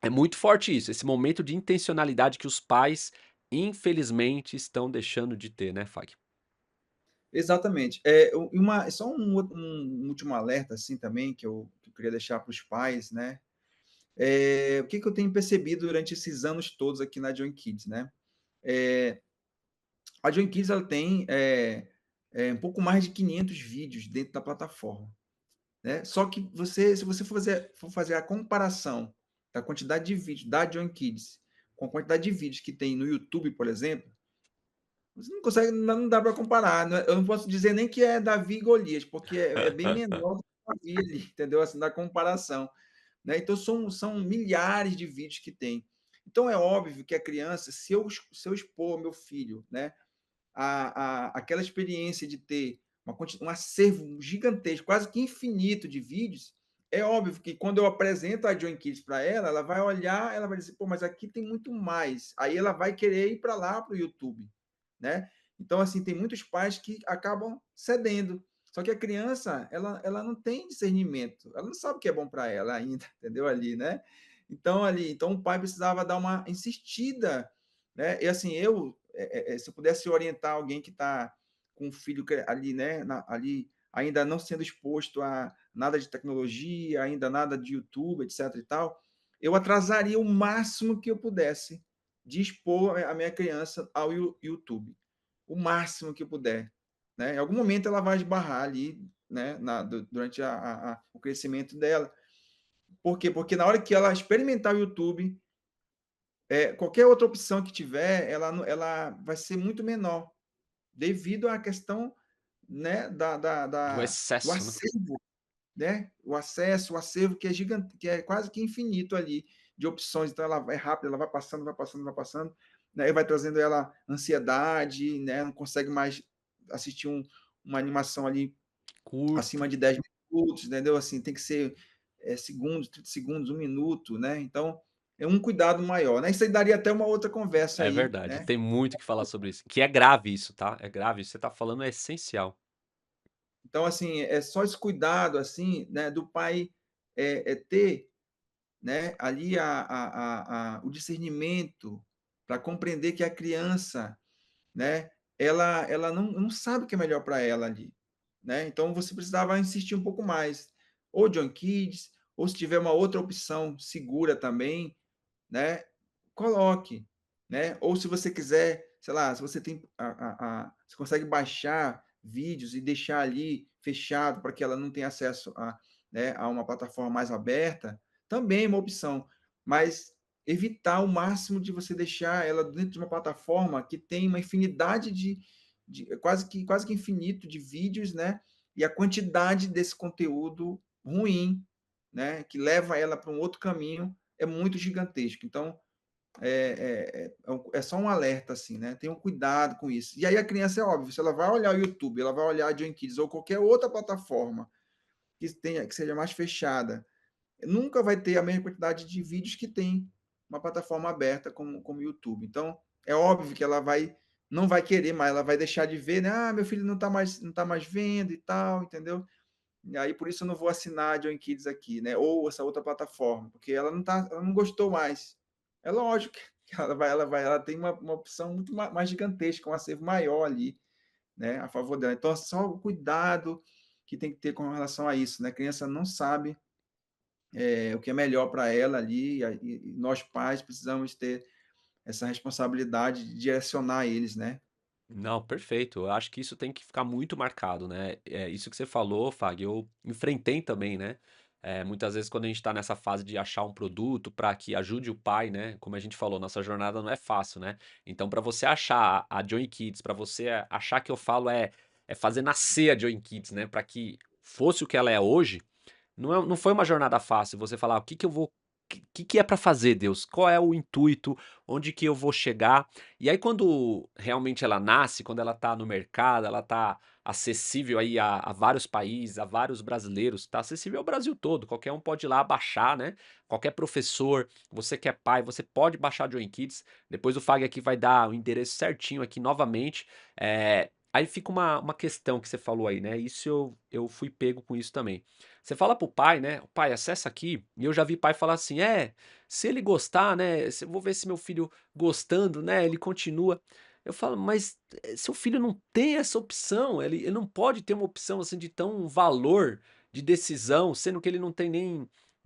é muito forte isso, esse momento de intencionalidade que os pais, infelizmente, estão deixando de ter, né, Fag? Exatamente. Só um último alerta, assim, também, que eu queria deixar para os pais, né. O que que eu tenho percebido durante esses anos todos aqui na Join Kids, né. Eh, a Join Kids ela tem, um pouco mais de 500 vídeos dentro da plataforma, né. Só que se você for fazer a comparação da quantidade de vídeos da Join Kids com a quantidade de vídeos que tem no YouTube, por exemplo, você não consegue, não dá para comparar, né. Eu não posso dizer nem que é Davi e Golias, porque é bem menor do que Davi ali, entendeu, assim, na comparação, né. Então são milhares de vídeos que tem. Então é óbvio que a criança, se eu expor meu filho, né, aquela experiência de ter um acervo gigantesco, quase que infinito de vídeos, é óbvio que quando eu apresento a Join Kids para ela, ela vai olhar, ela vai dizer: "Pô, mas aqui tem muito mais". Aí ela vai querer ir para lá, para o YouTube, né. Então, assim, tem muitos pais que acabam cedendo. Só que a criança, ela não tem discernimento, ela não sabe o que é bom para ela ainda, entendeu, ali, né. Então o pai precisava dar uma insistida, né. E assim, se eu pudesse orientar alguém que está com um filho ali, né, ali ainda não sendo exposto a nada de tecnologia, ainda nada de YouTube, etc e tal, eu atrasaria o máximo que eu pudesse de expor a minha criança ao YouTube, o máximo que eu puder, né. Em algum momento ela vai esbarrar ali, né, durante o crescimento dela. Por quê? Porque na hora que ela experimentar o YouTube, qualquer outra opção que tiver, ela vai ser muito menor, devido à questão, né, Do do excesso, né. acervo, né, o acervo que é gigante, que é quase que infinito ali, de opções. Então ela é rápida, ela vai passando, vai passando, vai passando, né, e vai trazendo ela ansiedade, né, não consegue mais assistir uma animação ali Curto. acima de 10 minutos, entendeu? Assim, tem que ser, segundos, 30 segundos, 1 minuto, né. Então, é um cuidado maior, né. Isso aí daria até uma outra conversa É aí, verdade, né. tem muito o que falar sobre isso, que é grave isso, tá, é grave, isso que você tá falando é essencial. Então, assim, é só esse cuidado, assim, né, do pai, ter, né, ali o discernimento para compreender que a criança, né, ela não sabe o que é melhor para ela ali, né. Então você precisava insistir um pouco mais, ou John Kids, ou se tiver uma outra opção segura também, né, coloque, né. Ou se você quiser, sei lá, se você tem você consegue baixar vídeos e deixar ali fechado para que ela não tenha acesso a uma plataforma mais aberta, também é uma opção, mas evitar o máximo de você deixar ela dentro de uma plataforma que tem uma infinidade de quase que infinito de vídeos, né, e a quantidade desse conteúdo ruim, né, que leva ela para um outro caminho, é muito gigantesco. Então, é só um alerta, assim, né, tenham cuidado com isso. E aí a criança, é óbvio, se ela vai olhar o YouTube, ela vai olhar a Join Kids ou qualquer outra plataforma que seja mais fechada, nunca vai ter a mesma quantidade de vídeos que tem uma plataforma aberta como o YouTube. Então, é óbvio que ela não vai querer mais, ela vai deixar de ver, né, "Ah, meu filho não tá mais vendo e tal", entendeu? E aí por isso eu não vou assinar a Join Kids aqui, né, ou essa outra plataforma, porque ela não gostou mais. É lógico que ela tem uma opção muito mais gigantesca, um acervo maior ali, né, a favor dela. Então, só o cuidado que tem que ter com relação a isso, né, a criança não sabe, o que é melhor para ela ali, e nós pais precisamos ter essa responsabilidade de direcionar eles, né. Não, perfeito. Eu acho que isso tem que ficar muito marcado, né. Isso que você falou, Fag, eu enfrentei também, né. Muitas vezes quando a gente está nessa fase de achar um produto para que ajude o pai, né, como a gente falou, nossa jornada não é fácil, né. Então para você achar a Join Kids, para você achar que eu falo é fazer nascer a Join Kids, né, para que fosse o que ela é hoje, não foi uma jornada fácil você falar: "O que que eu vou que é para fazer, Deus? Qual é o intuito? Onde que eu vou chegar?". E aí quando realmente ela nasce, quando ela tá no mercado, ela tá acessível aí a vários países, a vários brasileiros, tá acessível ao Brasil todo, qualquer um pode ir lá baixar, né, qualquer professor, você que é pai, você pode baixar a Join Kids, depois o Fag aqui vai dar o endereço certinho aqui novamente. Aí fica uma questão que você falou aí, né, isso eu fui pego com isso também. Você fala para o pai, né: "Pai, acessa aqui", e eu já vi pai falar assim: "É, se ele gostar, né, se eu vou ver se meu filho gostando, né, ele continua". Eu falo: "Mas, seu filho não tem essa opção, ele não pode ter uma opção, assim, de tão valor de decisão, sendo que ele não tem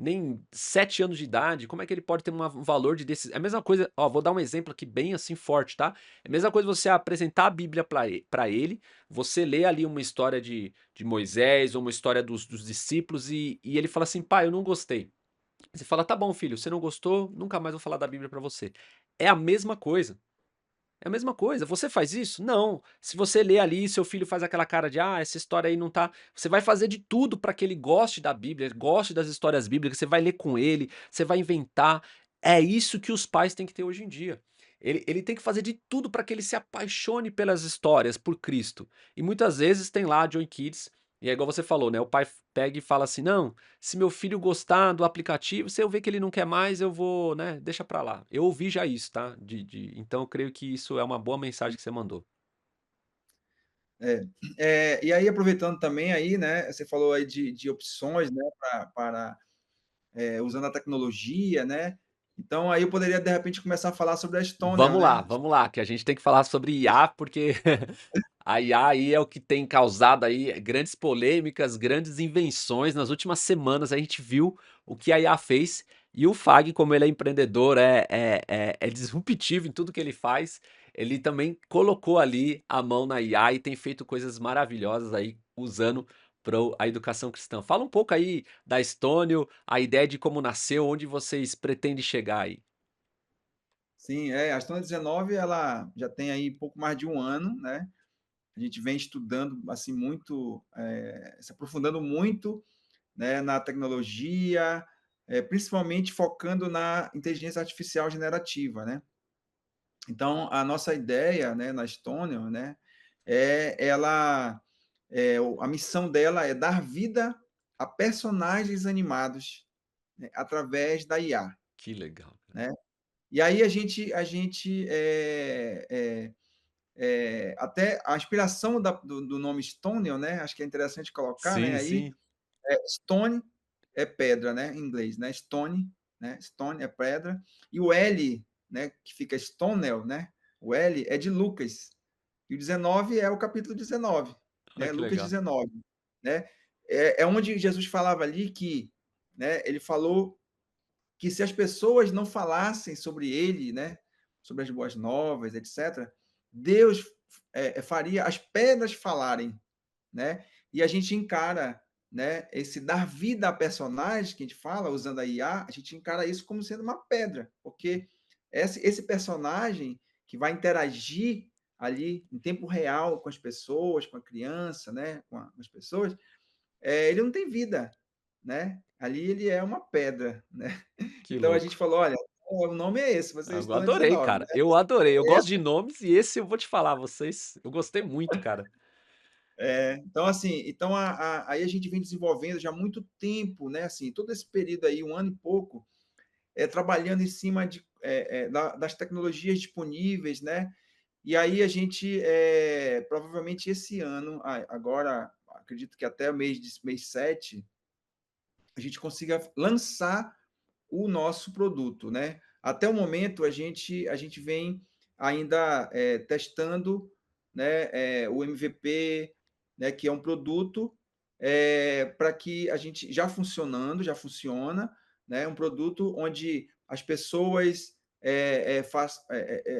nem 7 anos de idade, como é que ele pode ter um valor de decisão? É a mesma coisa, ó, vou dar um exemplo aqui bem, assim, forte, tá. É a mesma coisa você apresentar a Bíblia pra ele, você lê ali uma história de Moisés ou uma história dos discípulos e ele fala assim: "Pai, eu não gostei". Você fala: "Tá bom, filho, você não gostou, nunca mais vou falar da Bíblia pra você". É a mesma coisa, é a mesma coisa. Você faz isso? Não. Se você lê ali e seu filho faz aquela cara de: "Ah, essa história aí não tá", você vai fazer de tudo pra que ele goste da Bíblia, goste das histórias bíblicas, você vai ler com ele, você vai inventar. É isso que os pais têm que ter hoje em dia. Ele tem que fazer de tudo para que ele se apaixone pelas histórias, por Cristo. E muitas vezes tem lá a Joy Kids, e é igual você falou, né, o pai pega e fala assim: "Não, se meu filho gostar do aplicativo, se eu ver que ele não quer mais, eu vou, né, deixa pra lá". Eu ouvi já isso, tá, então eu creio que isso é uma boa mensagem que você mandou. É. E aí aproveitando também aí, né, você falou aí de opções, né, usando a tecnologia, né, então aí eu poderia de repente começar a falar sobre a Stonel, né. Vamos lá, que a gente tem que falar sobre IA, porque a IA aí é o que tem causado aí grandes polêmicas, grandes invenções. Nas últimas semanas a gente viu o que a IA fez e o Fag, como ele é empreendedor, é disruptivo em tudo que ele faz, ele também colocou ali a mão na IA e tem feito coisas maravilhosas aí usando para a educação cristã. Fala um pouco aí da Stônio, a ideia de como nasceu, onde vocês pretendem chegar aí. Sim, a Stone 19 ela já tem aí pouco mais de um ano, né, a gente vem estudando, assim, muito, se aprofundando muito, né, na tecnologia, principalmente focando na inteligência artificial generativa, né. Então, a nossa ideia, né, na Stonion, né, ela, a missão dela é dar vida a personagens animados, né, através da IA, Que legal, cara. né. E aí a gente, até a inspiração do nome Stonion, né, acho que é interessante colocar, né, Sim, aí, sim. stone é pedra, né, em inglês, né, stone, né, stone é pedra, e o L, né, que fica Stonel, né, o L é de Lucas, e o 19 é o capítulo 19, Olha né, que Lucas legal. 19, né. É onde Jesus falava ali que, né, ele falou que se as pessoas não falassem sobre ele, né, sobre as boas novas, etc., Deus faria as pedras falarem, né? E a gente encara, né, esse dar vida a personagem que a gente fala usando a IA, a gente encara isso como sendo uma pedra, porque esse personagem que vai interagir ali em tempo real com as pessoas, com a criança, né, com as pessoas, ele não tem vida, né? Ali ele é uma pedra, né? Que Então a gente louco. falou, olha, o nome é esse, vocês Eu estão em adorei, 19, né? cara. Eu adorei. Eu gosto de nomes e esse eu vou te falar, vocês eu gostei muito, cara. Então, assim, então aí a gente vem desenvolvendo já há muito tempo, né? Assim, todo esse período aí, um ano e pouco, trabalhando em cima das tecnologias disponíveis, né? E aí a gente, provavelmente esse ano, agora, acredito que até o mês 7, a gente consiga lançar o nosso produto, né? Até o momento a gente vem ainda testando, né, o MVP, né, que é um produto para que a gente já funciona, né, um produto onde as pessoas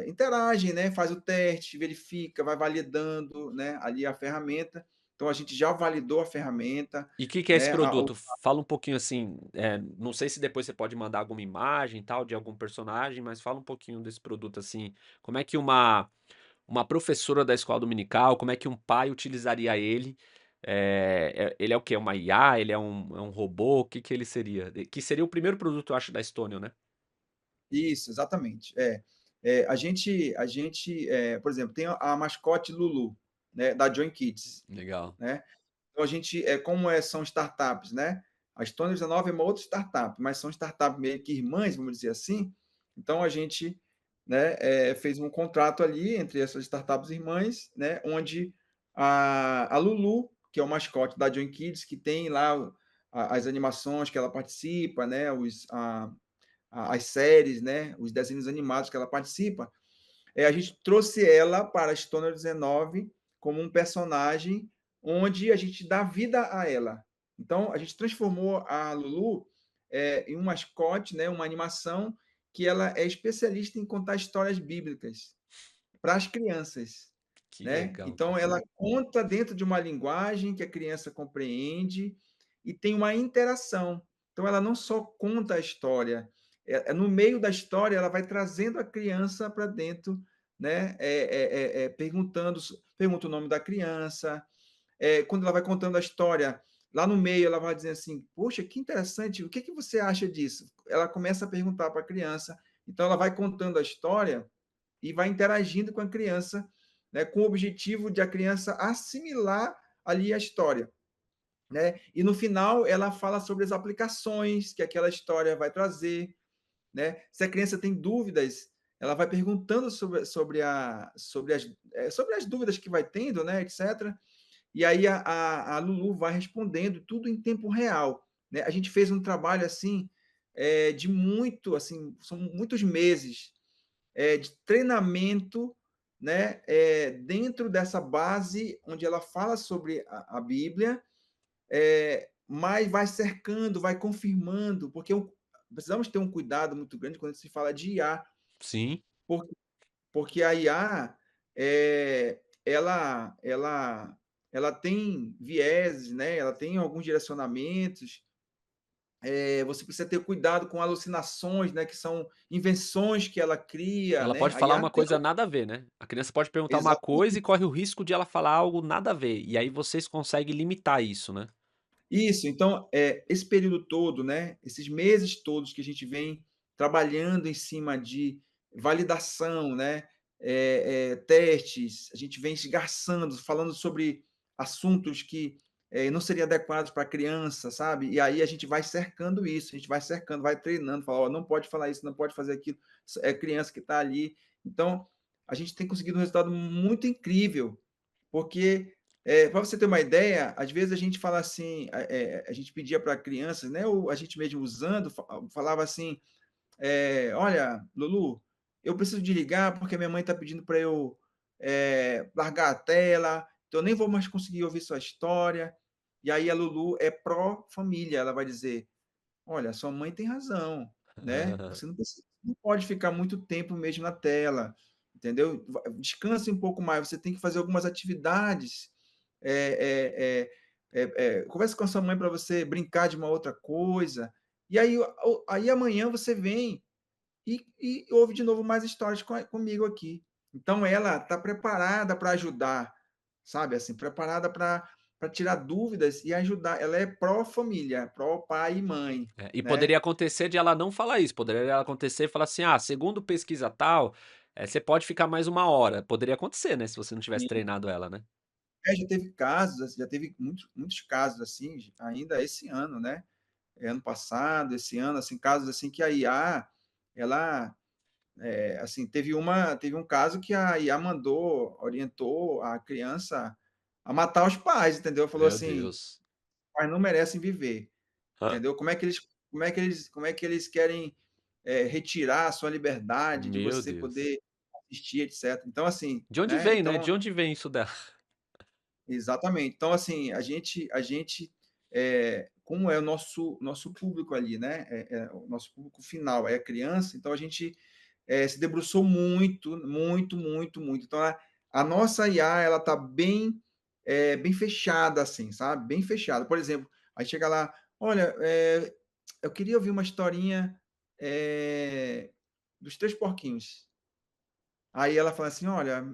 interagem, né, faz o teste, verifica, vai validando, né, ali a ferramenta então a gente já validou a ferramenta, E o que que é esse né, produto? Fala um pouquinho assim, não sei se depois você pode mandar alguma imagem, tal, de algum personagem, mas fala um pouquinho desse produto, assim, como é que uma professora da escola dominical, como é que um pai utilizaria ele? Ele é o quê? É uma IA? Ele é um robô? O que que ele seria? Que seria o primeiro produto, eu acho, da Stonion, né? isso, exatamente. Por exemplo, tem a mascote Lulu, né, da Join Kids, Legal. né? Então a gente, são startups, né? A Stone 19 é uma outra startup, mas são startups meio que irmãs, vamos dizer assim. Então a gente, né, fez um contrato ali entre essas startups irmãs, né, onde a Lulu, que é o mascote da Join Kids, que tem lá as animações que ela participa, né, as séries, né, os desenhos animados que ela participa, a gente trouxe ela para a Stoner 19 como um personagem onde a gente dá vida a ela. Então, a gente transformou a Lulu em um mascote, né, uma animação que ela é especialista em contar histórias bíblicas para as crianças, Que né? legal, Então, cara. ela conta dentro de uma linguagem que a criança compreende e tem uma interação. Então, ela não só conta a história, no meio da história, ela vai trazendo a criança para dentro, né? Pergunta o nome da criança. Quando ela vai contando a história, lá no meio, ela vai dizendo assim: Poxa, que interessante, o que, que você acha disso? Ela começa a perguntar para a criança, então ela vai contando a história e vai interagindo com a criança, né, com o objetivo de a criança assimilar ali a história. Né? E no final ela fala sobre as aplicações que aquela história vai trazer. Né? Se a criança tem dúvidas, ela vai perguntando sobre as dúvidas que vai tendo, né, etc. E aí a Lulu vai respondendo tudo em tempo real. Né? A gente fez um trabalho assim de muito, assim, são muitos meses de treinamento, né, dentro dessa base onde ela fala sobre a Bíblia, mas vai cercando, vai confirmando, porque precisamos ter um cuidado muito grande quando se fala de IA, Sim. porque, porque a IA ela tem vieses, né? Ela tem alguns direcionamentos. Você precisa ter cuidado com alucinações, né? Que são invenções que ela cria, Ela né? pode A falar IA uma tem coisa nada a ver, né. A criança pode perguntar uma coisa e exatamente corre o risco de ela falar algo nada a ver, e aí vocês conseguem limitar isso, né. isso. Então, esse período todo, né? Esses meses todos que a gente vem trabalhando em cima de validação, né? Testes, a gente vem esgarçando, falando sobre assuntos que não seriam adequados para a criança, sabe? E aí a gente vai cercando isso, a gente vai cercando, vai treinando, fala, ó, não pode falar isso, não pode fazer aquilo, é criança que está ali. Então, a gente tem conseguido um resultado muito incrível, porque, para você ter uma ideia, às vezes a gente fala assim, a gente pedia para crianças, né, ou a gente mesmo usando, falava assim, olha, Lulu, eu preciso de ligar porque minha mãe está pedindo para eu largar a tela, então eu nem vou mais conseguir ouvir sua história. E aí a Lulu é pró-família, ela vai dizer, olha, sua mãe tem razão, né? Você não pode ficar muito tempo mesmo na tela, entendeu? Descanse um pouco mais, você tem que fazer algumas atividades. É, converse com a sua mãe para você brincar de uma outra coisa. E aí amanhã você vem e ouve de novo mais histórias comigo aqui. Então ela está preparada para ajudar, sabe? Assim, preparada para tirar dúvidas e ajudar. Ela é pró-família, pró-pai e mãe, E né? poderia acontecer de ela não falar isso, poderia acontecer e falar assim: "Ah, segundo pesquisa tal, você pode ficar mais uma hora". Poderia acontecer, né, se você não tivesse treinado ela, né. Já teve casos, assim, já teve muitos casos assim, ainda esse ano, né? Ano passado, esse ano, assim, casos assim que a IA, ela, assim, teve um caso que a IA orientou a criança a matar os pais, entendeu? Falou Meu assim, Deus. pais não merecem viver, Hã. entendeu? Como é que eles querem retirar a sua liberdade de Meu você Deus. poder assistir, etc. Então, assim, De onde né? vem, né, Então, de onde vem isso dela? exatamente. Então, assim, a gente como é o nosso público ali, né? O nosso público final é a criança, então a gente se debruçou muito, muito, muito, muito. Então, a nossa IA, ela está bem bem fechada, assim, sabe? Bem fechada. Por exemplo, aí chega lá, olha, eu queria ouvir uma historinha dos Três Porquinhos. Aí ela fala assim: "Olha,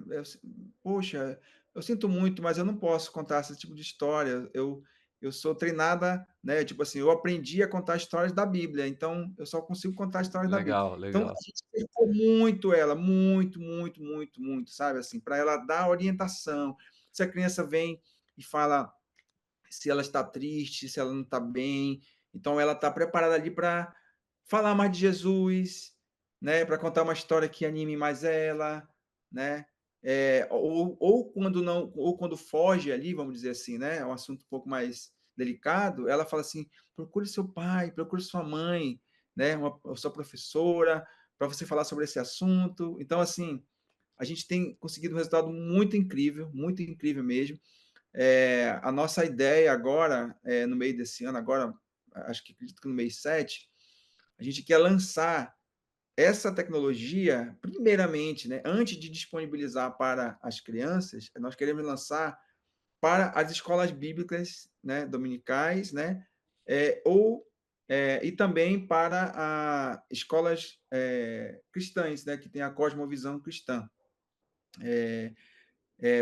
poxa, eu sinto muito, mas eu não posso contar esse tipo de história. Eu sou treinada, né, tipo assim, eu aprendi a contar histórias da Bíblia, então eu só consigo contar histórias da Bíblia". Legal, Então legal. a gente cercou muito ela, muito, muito, muito, muito, sabe, assim, para ela dar orientação. Se a criança vem e fala se ela está triste, se ela não está bem. Então ela está preparada ali para falar mais de Jesus, né, para contar uma história que anime mais ela, né? Ou quando não, ou quando foge ali, vamos dizer assim, né? É um assunto um pouco mais delicado. Ela fala assim: procure seu pai, procure sua mãe, né? A sua professora, para você falar sobre esse assunto. Então, assim, a gente tem conseguido um resultado muito incrível mesmo. A nossa ideia agora, no meio desse ano, agora, acho que acredito que no mês 7, a gente quer lançar essa tecnologia, primeiramente, né, antes de disponibilizar para as crianças, nós queremos lançar para as escolas bíblicas, né, dominicais, né, e também para escolas cristãs, né, que tem a cosmovisão cristã.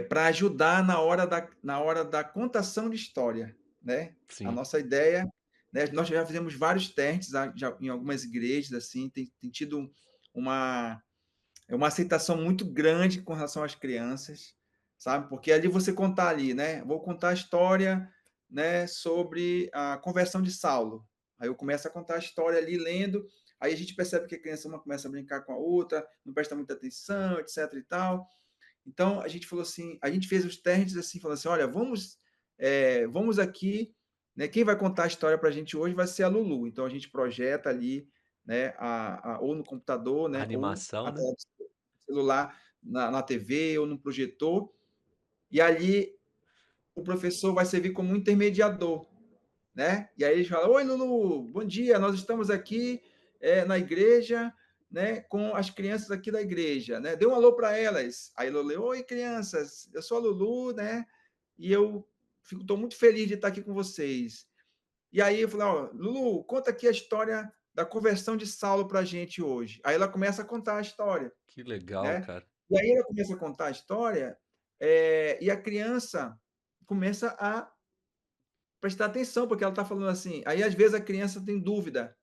Para ajudar na hora da contação de história, né? A Sim. nossa ideia, né? Nós já fizemos vários testes já em algumas igrejas, assim, tem tido uma, uma aceitação muito grande com relação às crianças, sabe? Porque ali você contar ali, né? Vou contar a história, né, sobre a conversão de Saulo. Aí eu começo a contar a história ali lendo, aí a gente percebe que a criança uma começa a brincar com a outra, não presta muita atenção, etc e tal. Então a gente falou assim, a gente fez os testes assim, falou assim, olha, vamos aqui, né? Quem vai contar a história para a gente hoje vai ser a Lulu. Então a gente projeta ali, né? Ou no computador, A né? Ou animação, a né? tela do celular na TV ou no projetor. E ali o professor vai servir como um intermediador, né? E aí eles falam: Oi, Lulu, bom dia, nós estamos aqui na igreja, né, com as crianças aqui da igreja, né? Dê um alô para elas. Aí Lulu: Oi, crianças, eu sou a Lulu, né? E eu estou muito feliz de estar aqui com vocês. E aí eu falei: Ó, Lulu, conta aqui a história da conversão de Saulo para a gente hoje. Aí ela começa a contar a história, Que legal, né? cara. E aí ela começa a contar a história e a criança começa a prestar atenção, porque ela está falando assim. Aí, às vezes, a criança tem dúvida.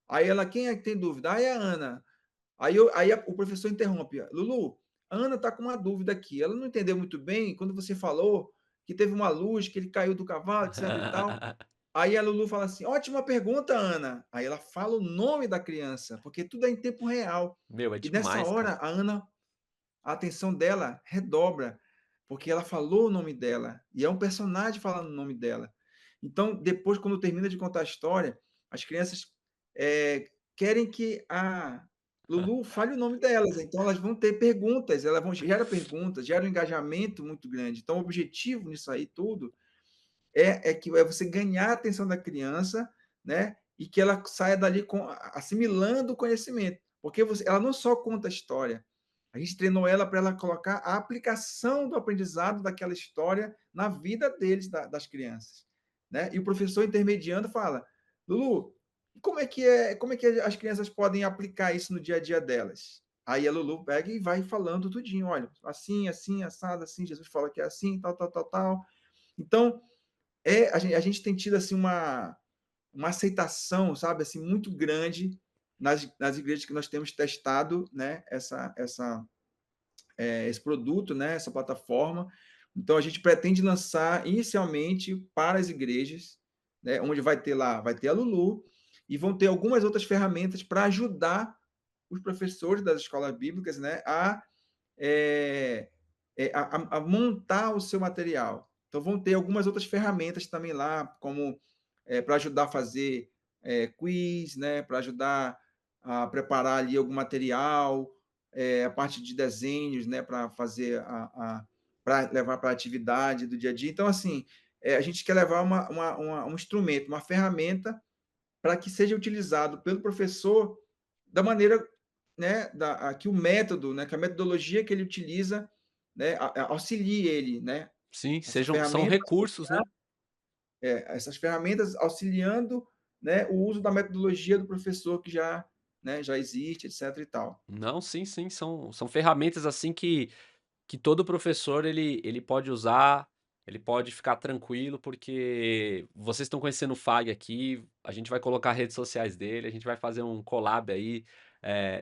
Aí ela, quem é que tem dúvida? Ah, é a Ana. O professor interrompe. Lulu, a Ana está com uma dúvida aqui. Ela não entendeu muito bem quando você falou que teve uma luz, que ele caiu do cavalo, etc e tal. Aí a Lulu fala assim: ótima pergunta, Ana. Aí ela fala o nome da criança, porque tudo é em tempo real. Meu, é E nessa demais, hora, cara. a Ana, a atenção dela redobra, porque ela falou o nome dela, e é um personagem falando o nome dela. Então, depois, quando termina de contar a história, as crianças querem que a Lulu fale o nome delas, então elas vão ter perguntas, elas vão gerar perguntas, gera um engajamento muito grande. Então, o objetivo nisso aí tudo é você ganhar a atenção da criança, né? E que ela saia dali assimilando o conhecimento. Porque ela não só conta a história, a gente treinou ela para ela colocar a aplicação do aprendizado daquela história na vida deles, das crianças. Né? E o professor intermediando fala: Lulu, como é que as crianças podem aplicar isso no dia a dia delas? Aí a Lulu pega e vai falando tudinho, olha, assim, assim, assado, assim, Jesus fala que é assim, tal, tal, tal, tal. Então, a gente tem tido assim uma aceitação, sabe, assim, muito grande nas igrejas que nós temos testado, né, esse produto, né, essa plataforma. Então a gente pretende lançar inicialmente para as igrejas, né, onde vai ter a Lulu e vão ter algumas outras ferramentas para ajudar os professores das escolas bíblicas, né, a montar o seu material. Então, vão ter algumas outras ferramentas também lá, como para ajudar a fazer quiz, né, para ajudar a preparar ali algum material, a parte de desenhos, né, para fazer para levar para a atividade do dia a dia. Então, assim, a gente quer levar um instrumento, uma ferramenta para que seja utilizado pelo professor da maneira, né, que o método, né, que a metodologia que ele utiliza, né, auxilie ele, né, Sim, Essa são ferramenta recursos, né. essas ferramentas auxiliando, né, o uso da metodologia do professor que já, né, já existe, etc e tal. Não, sim, sim, são ferramentas, assim, que todo professor ele pode usar, ele pode ficar tranquilo, porque vocês estão conhecendo o Fag aqui, a gente vai colocar redes sociais dele, a gente vai fazer um collab aí,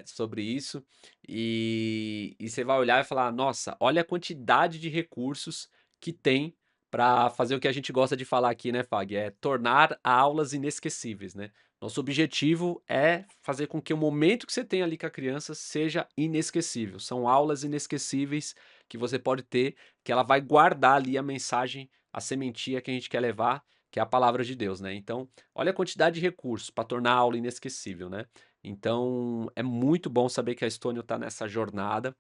sobre isso, e você vai olhar e falar: "Nossa, olha a quantidade de recursos que tem para fazer o que a gente gosta de falar aqui, né, Fag, é tornar aulas inesquecíveis, né. Nosso objetivo é fazer com que o momento que você tem ali com a criança seja inesquecível, são aulas inesquecíveis que você pode ter, que ela vai guardar ali a mensagem, a sementinha que a gente quer levar, que é a palavra de Deus, né. Então, olha a quantidade de recursos para tornar a aula inesquecível, né. Então, é muito bom saber que a Stônio está nessa jornada.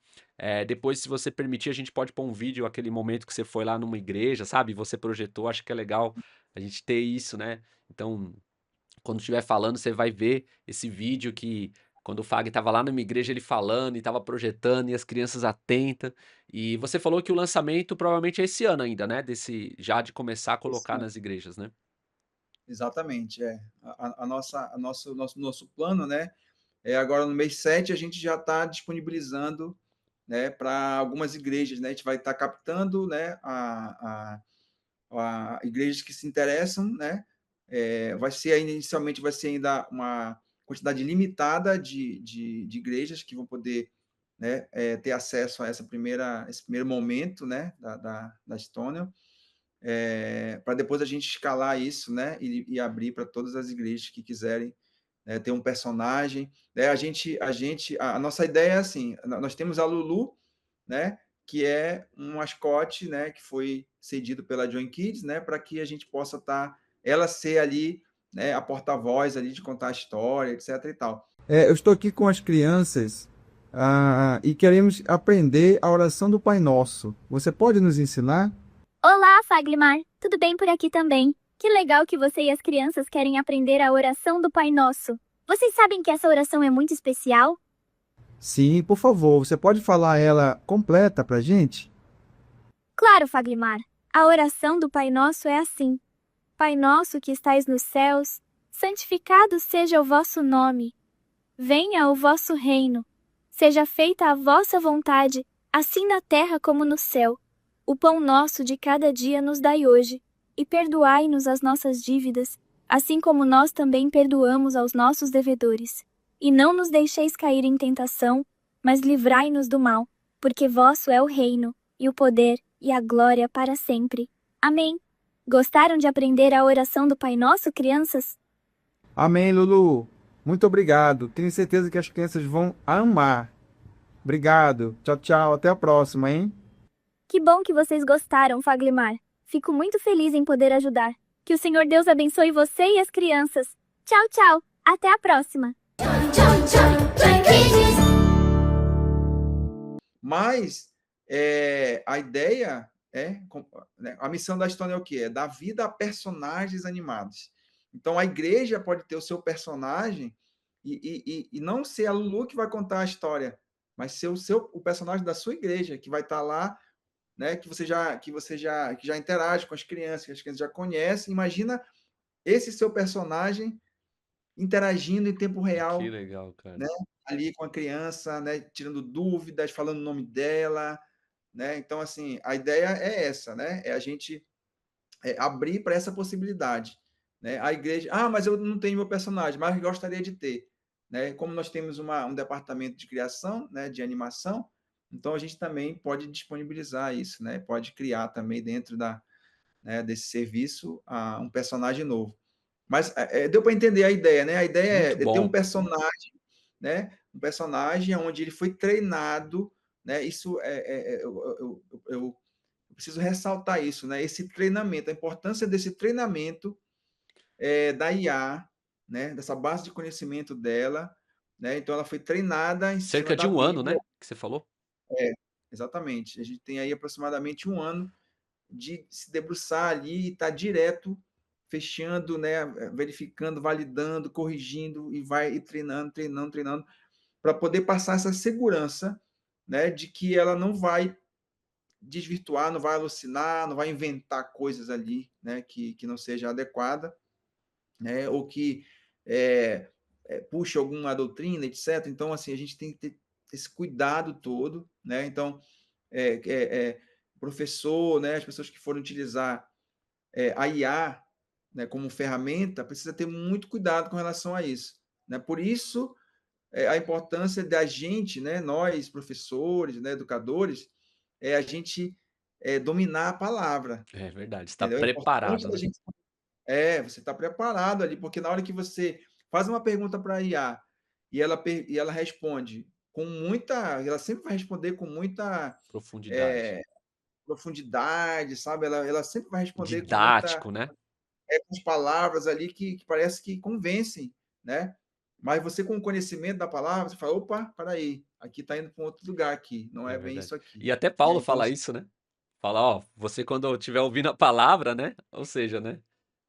Depois, se você permitir, a gente pode pôr um vídeo, aquele momento que você foi lá numa igreja, sabe, você projetou, acho que é legal a gente ter isso, né. Então, quando estiver falando, você vai ver esse vídeo que quando o Fag estava lá numa igreja, ele falando e estava projetando e as crianças atentas. E você falou que o lançamento provavelmente é esse ano ainda, né, desse já de começar a Esse colocar ano. nas igrejas, né? Exatamente, é. A nosso plano, né, é agora no mês 7 a gente já está disponibilizando, né, para algumas igrejas, né, a gente vai estar captando, né, a igrejas que se interessam, né, vai ser ainda, inicialmente vai ser ainda uma quantidade limitada de igrejas que vão poder, né, ter acesso a esse primeiro momento, né, da Estônia, para depois a gente escalar isso, né, e abrir para todas as igrejas que quiserem, né, ter um personagem, né, a nossa ideia é assim, nós temos a Lulu, né, que é um mascote, né, que foi cedido pela Join Kids, né, para que a gente possa ela ser ali, né, a porta-voz ali de contar a história, etc e tal. Eu estou aqui com as crianças, e queremos aprender a oração do Pai Nosso. Você pode nos ensinar? Olá, Faglimar! Tudo bem por aqui também? Que legal que você e as crianças querem aprender a oração do Pai Nosso. Vocês sabem que essa oração é muito especial? Sim, por favor, você pode falar ela completa para a gente? Claro, Faglimar. A oração do Pai Nosso é assim: Pai nosso que estais nos céus, santificado seja o vosso nome. Venha o vosso reino. Seja feita a vossa vontade, assim na terra como no céu. O pão nosso de cada dia nos dai hoje, e perdoai-nos as nossas dívidas, assim como nós também perdoamos aos nossos devedores. E não nos deixeis cair em tentação, mas livrai-nos do mal, porque vosso é o reino, e o poder, e a glória para sempre. Amém. Gostaram de aprender a oração do Pai Nosso, crianças? Amém, Lulu. Muito obrigado. Tenho certeza que as crianças vão amar. Obrigado. Tchau, tchau. Até a próxima, hein? Que bom que vocês gostaram, Faglimar. Fico muito feliz em poder ajudar. Que o Senhor Deus abençoe você e as crianças. Tchau, tchau. Até a próxima. Mas a ideia né, a missão da história é o quê? É dar vida a personagens animados. Então a igreja pode ter o seu personagem e não ser a Lulu que vai contar a história, mas ser o personagem da sua igreja que vai estar lá, né? Que já interage com as crianças, que as crianças já conhecem. Imagina esse seu personagem interagindo em tempo Que real, legal, cara. né? Ali com a criança, né? Tirando dúvidas, falando o nome dela, né? Então, assim, a ideia é essa, né? É a gente abrir para essa possibilidade, né? A igreja, mas eu não tenho meu personagem, mas gostaria de ter, né? Como nós temos um departamento de criação, né? De animação, então a gente também pode disponibilizar isso, né? Pode criar também dentro né, desse serviço um personagem novo. Mas deu para entender a ideia, né? A ideia Muito é ter um bom. personagem, né? Um personagem onde ele foi treinado, né? Isso eu preciso ressaltar isso, né? Esse treinamento, a importância desse treinamento da IA, né? Dessa base de conhecimento dela, né? Então ela foi treinada em cima Cerca de da um ano, Bíblia. né, que você falou? É, exatamente. A gente tem aí aproximadamente um ano de se debruçar ali e estar direto fechando, né, verificando, validando, corrigindo e vai treinando, treinando, treinando para poder passar essa segurança, né, de que ela não vai desvirtuar, não vai alucinar, não vai inventar coisas ali, né, que não seja adequada, né, ou que puxe alguma doutrina, etc. Então, assim, a gente tem que ter esse cuidado todo, né? Então, é, é, é, professor, né, as pessoas que forem utilizar a IA, né, como ferramenta, precisa ter muito cuidado com relação a isso, né? Por isso, a importância da gente, né, nós, professores, né, educadores, a gente dominar a palavra, É verdade, está entendeu? É importante preparado, a né? gente você está preparado ali, porque na hora que você faz uma pergunta para a IA e ela responde com muita. Ela sempre vai responder com muita Profundidade. eh, profundidade, sabe? Ela sempre vai responder com muita. Didático, né? Com as palavras ali que parece que convencem, né? Mas você, com o conhecimento da palavra, você fala: opa, para aí, aqui está indo para um outro lugar aqui, não É é bem verdade. isso aqui. E até Né? Paulo Então, fala isso, né? Fala, ó, você quando estiver ouvindo a palavra, né? Ou seja, né?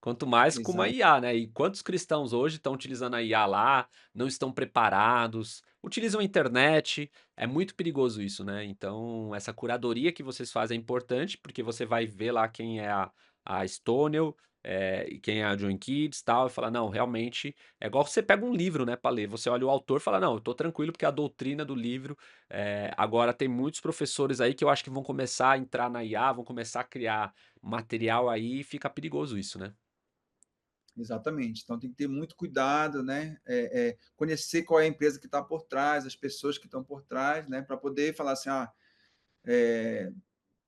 Quanto mais com uma exato, IA, né? E quantos cristãos hoje estão utilizando a IA lá, não estão preparados, utilizam a internet, é muito perigoso isso, né? Então, essa curadoria que vocês fazem é importante, porque você vai ver lá quem é a Stonel, e quem é a Join Kids e tal, e fala, não, realmente, é igual você pega um livro, né, para ler, você olha o autor e fala, não, eu tô tranquilo porque a doutrina do livro agora tem muitos professores aí que eu acho que vão começar a entrar na IA, vão começar a criar material aí e fica perigoso isso, né? exatamente. Então tem que ter muito cuidado, né? Conhecer qual é a empresa que está por trás, as pessoas que estão por trás, né? Para poder falar assim,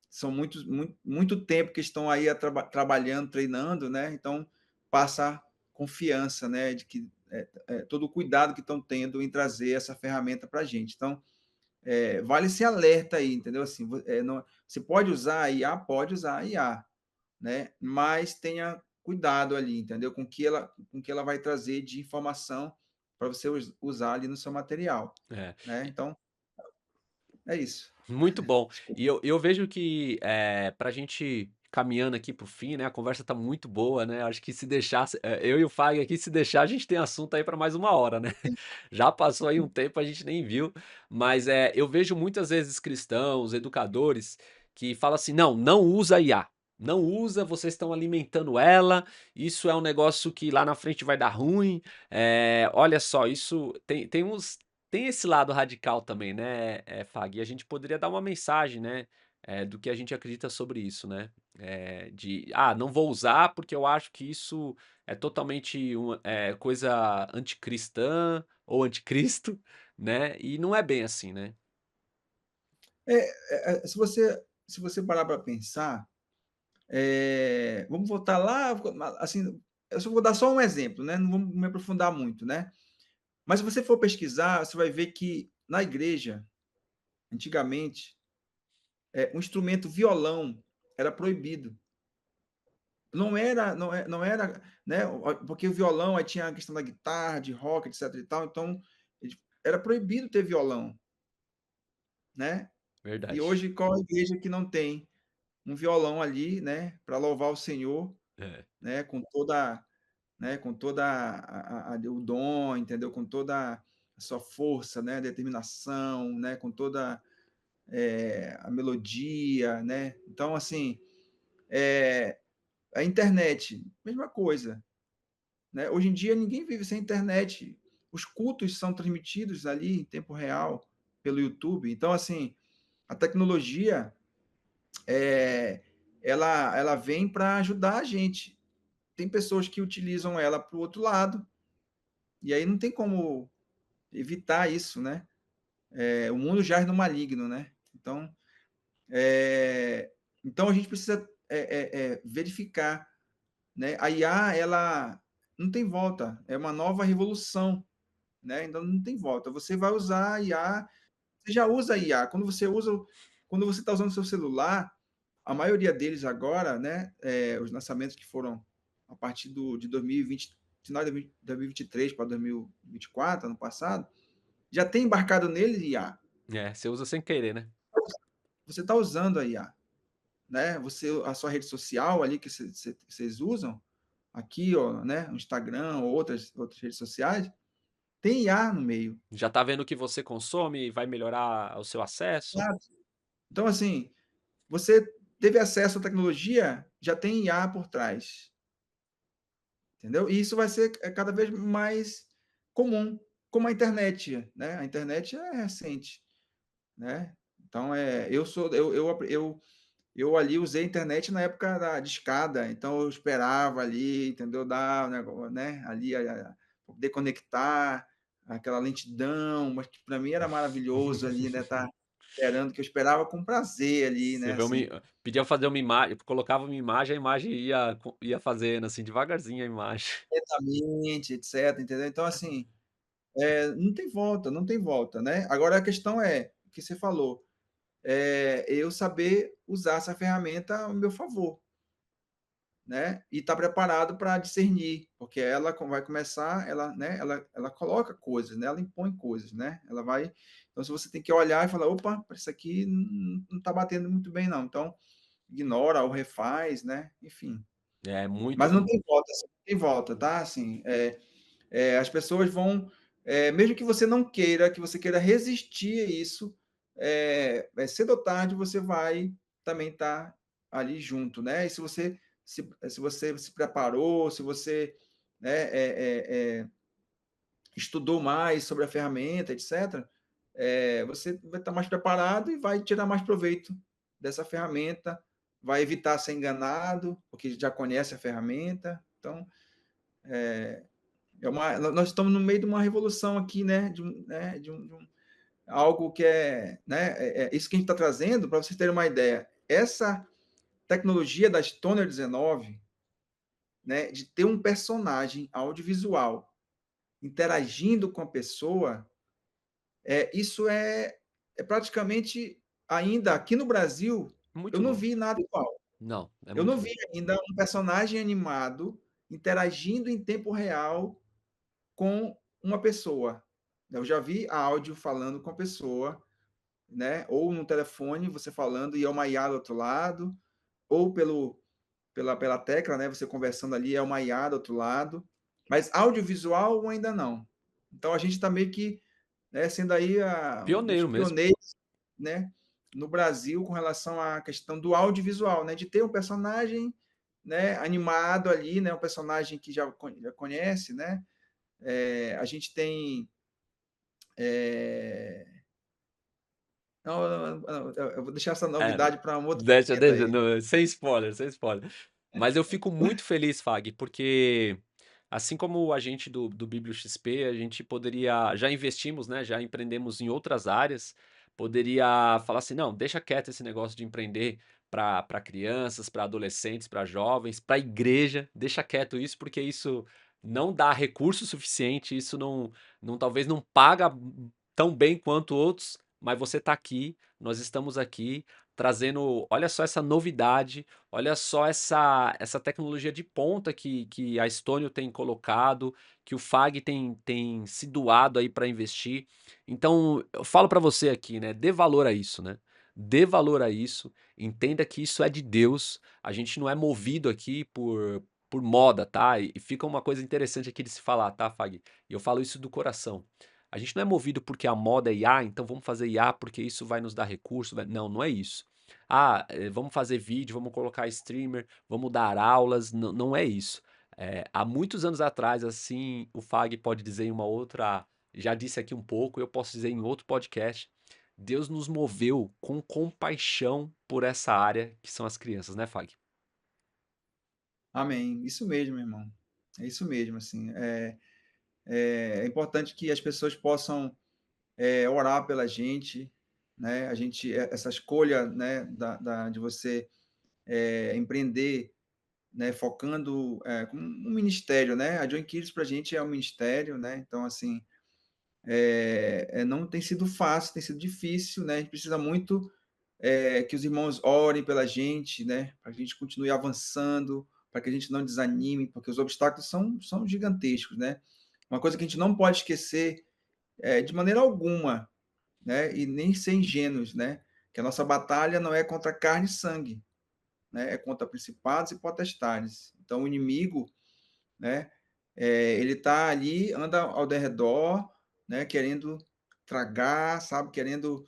são muito tempo que estão aí trabalhando, treinando, né? Então passa confiança, né? De que todo o cuidado que estão tendo em trazer essa ferramenta para a gente. Então vale esse alerta aí, entendeu? Assim, você pode usar a IA, pode usar a IA, né? Mas tenha cuidado ali, entendeu? Com que ela vai trazer de informação para você usar ali no seu material, É. né? Então, é isso. Muito bom. Desculpa. E eu vejo que, pra gente caminhando aqui para o fim, né, a conversa tá muito boa, né, acho que se deixasse eu e o Fag aqui, se deixar, a gente tem assunto aí para mais uma hora, né. Já passou aí um tempo, a gente nem viu, mas, eu vejo muitas vezes cristãos, educadores, que falam assim: "Não, não usa IA, não usa, vocês estão alimentando ela, isso é um negócio que lá na frente vai dar ruim, olha só, isso" tem esse lado radical também, né, Fag, e a gente poderia dar uma mensagem, né, do que a gente acredita sobre isso, né, de: não vou usar porque eu acho que isso é totalmente coisa anticristã ou anticristo, né, e não é bem assim, né. Se você parar para pensar, vamos voltar lá, assim, eu só vou dar só um exemplo, né? Não vamos me aprofundar muito, né? Mas se você for pesquisar, você vai ver que na igreja, antigamente, o instrumento violão era proibido. Não era, né? Porque o violão aí tinha a questão da guitarra, de rock, etc. e tal. Então era proibido ter violão, né? E Verdade. hoje qual a igreja que não tem um violão ali, né? Para louvar o Senhor, É, né? Com toda o dom, entendeu? Com toda a sua força, né? Determinação, né? Com toda a melodia, né? Então assim, a internet, mesma coisa, né? Hoje em dia ninguém vive sem internet. Os cultos são transmitidos ali em tempo real pelo YouTube. Então assim, a tecnologia ela vem para ajudar a gente. Tem pessoas que utilizam ela para o outro lado, e aí não tem como evitar isso, né? O mundo jaz no maligno, né? Então, é, então a gente precisa verificar, né? A IA, ela não tem volta, é uma nova revolução, né? Então não tem volta. Você vai usar a IA, você já usa a IA. Quando você está usando o seu celular, a maioria deles agora, né? Os lançamentos que foram a partir de 2020, final de 2023 para 2024, ano passado, já tem embarcado nele IA. você usa sem querer, né. Você está usando a IA, né? A sua rede social ali que vocês usam, aqui, ó, né? O Instagram ou outras redes sociais, tem IA no meio. Já tá vendo o que você consome, vai melhorar o seu acesso. Claro. Então, assim, você teve acesso à tecnologia, já tem IA por trás, entendeu? E isso vai ser cada vez mais comum, como a internet, né? A internet é recente, né? Então, eu ali usei a internet na época da discada, então eu esperava ali, entendeu? Dar o negócio, né? Ali, poder conectar, aquela lentidão, mas que para mim era maravilhoso ali, né? Tá esperando, que eu esperava com prazer ali, Você né? vê uma Assim, pedia fazer uma imagem, colocava uma imagem, a imagem ia fazendo, assim, devagarzinho a imagem. lentamente, etc, entendeu? Então, assim, não tem volta, não tem volta, né? Agora a questão é, o que você falou, eu saber usar essa ferramenta ao meu favor, né? E estar preparado para discernir, porque ela vai começar, ela, né? Ela coloca coisas, né? Ela impõe coisas, né? Ela vai. Então, se você tem que olhar e falar, opa, isso aqui não está batendo muito bem, não. Então, ignora ou refaz, né? Enfim. É Mas não muito tem volta, assim, não tem volta, tá? Assim, as pessoas vão, mesmo que você não queira, que você queira resistir a isso, cedo ou tarde você vai também estar ali junto, né? E se você se preparou, se você, né, estudou mais sobre a ferramenta, etc., você vai estar mais preparado e vai tirar mais proveito dessa ferramenta, vai evitar ser enganado, porque já conhece a ferramenta. Então, nós estamos no meio de uma revolução aqui, né? Algo que né? Isso que a gente está trazendo, para vocês terem uma ideia. Essa tecnologia da Stoner 19, né? De ter um personagem audiovisual interagindo com a pessoa, isso é praticamente, ainda aqui no Brasil, eu muito não novo. vi nada igual. Não, é Eu não muito vi novo. ainda um personagem animado interagindo em tempo real com uma pessoa. Eu já vi áudio falando com a pessoa, né? Ou no telefone você falando e é uma IA do outro lado, ou pela tecla, né? Você conversando ali é uma IA do outro lado, mas audiovisual ainda não. Então a gente está meio que, né, sendo aí um dos Pioneiro mesmo. pioneiros, né, no Brasil com relação à questão do audiovisual, né, de ter um personagem, né, animado ali, né, um personagem que já conhece, né. A gente tem não, eu vou deixar essa É, novidade para um outro momento deixa, aí. sem spoiler, sem spoiler. Mas eu fico muito feliz, Fag, porque assim como a gente do Biblio XP, a gente poderia, já investimos, né, já empreendemos em outras áreas, poderia falar assim, não, deixa quieto esse negócio de empreender para crianças, para adolescentes, para jovens, para igreja, deixa quieto isso, porque isso não dá recurso suficiente, isso não talvez não paga tão bem quanto outros, mas você está aqui, nós estamos aqui trazendo, olha só essa novidade, olha só essa tecnologia de ponta que a Stônio tem colocado, que o FAG tem se doado aí para investir. Então, eu falo para você aqui, né? Dê valor a isso, né? Dê valor a isso, entenda que isso é de Deus. A gente não é movido aqui por moda, tá? E fica uma coisa interessante aqui de se falar, tá, Fag? E eu falo isso do coração. A gente não é movido porque a moda é IA, então vamos fazer IA porque isso vai nos dar recurso. Não, não é isso. Ah, vamos fazer vídeo, vamos colocar streamer, vamos dar aulas. Não, não é isso. Há muitos anos atrás, assim, o Fag pode dizer em uma outra. Já disse aqui um pouco, eu posso dizer em outro podcast. Deus nos moveu com compaixão por essa área que são as crianças, né, Fag? Amém. Isso mesmo, irmão. É isso mesmo, assim. É importante que as pessoas possam orar pela gente, né? Essa escolha, né, de você empreender, né, focando como um ministério, né? A Join Kids para a gente é um ministério, né? Então, assim, não tem sido fácil, tem sido difícil, né? A gente precisa muito que os irmãos orem pela gente, né? Para que a gente continue avançando, para que a gente não desanime, porque os obstáculos são gigantescos, né? Uma coisa que a gente não pode esquecer de maneira alguma, né? E nem ser ingênuos, né? Que a nossa batalha não é contra carne e sangue, né? É contra principados e potestades. Então, o inimigo, né? Ele está ali, anda ao redor, né? Querendo tragar, sabe? Querendo,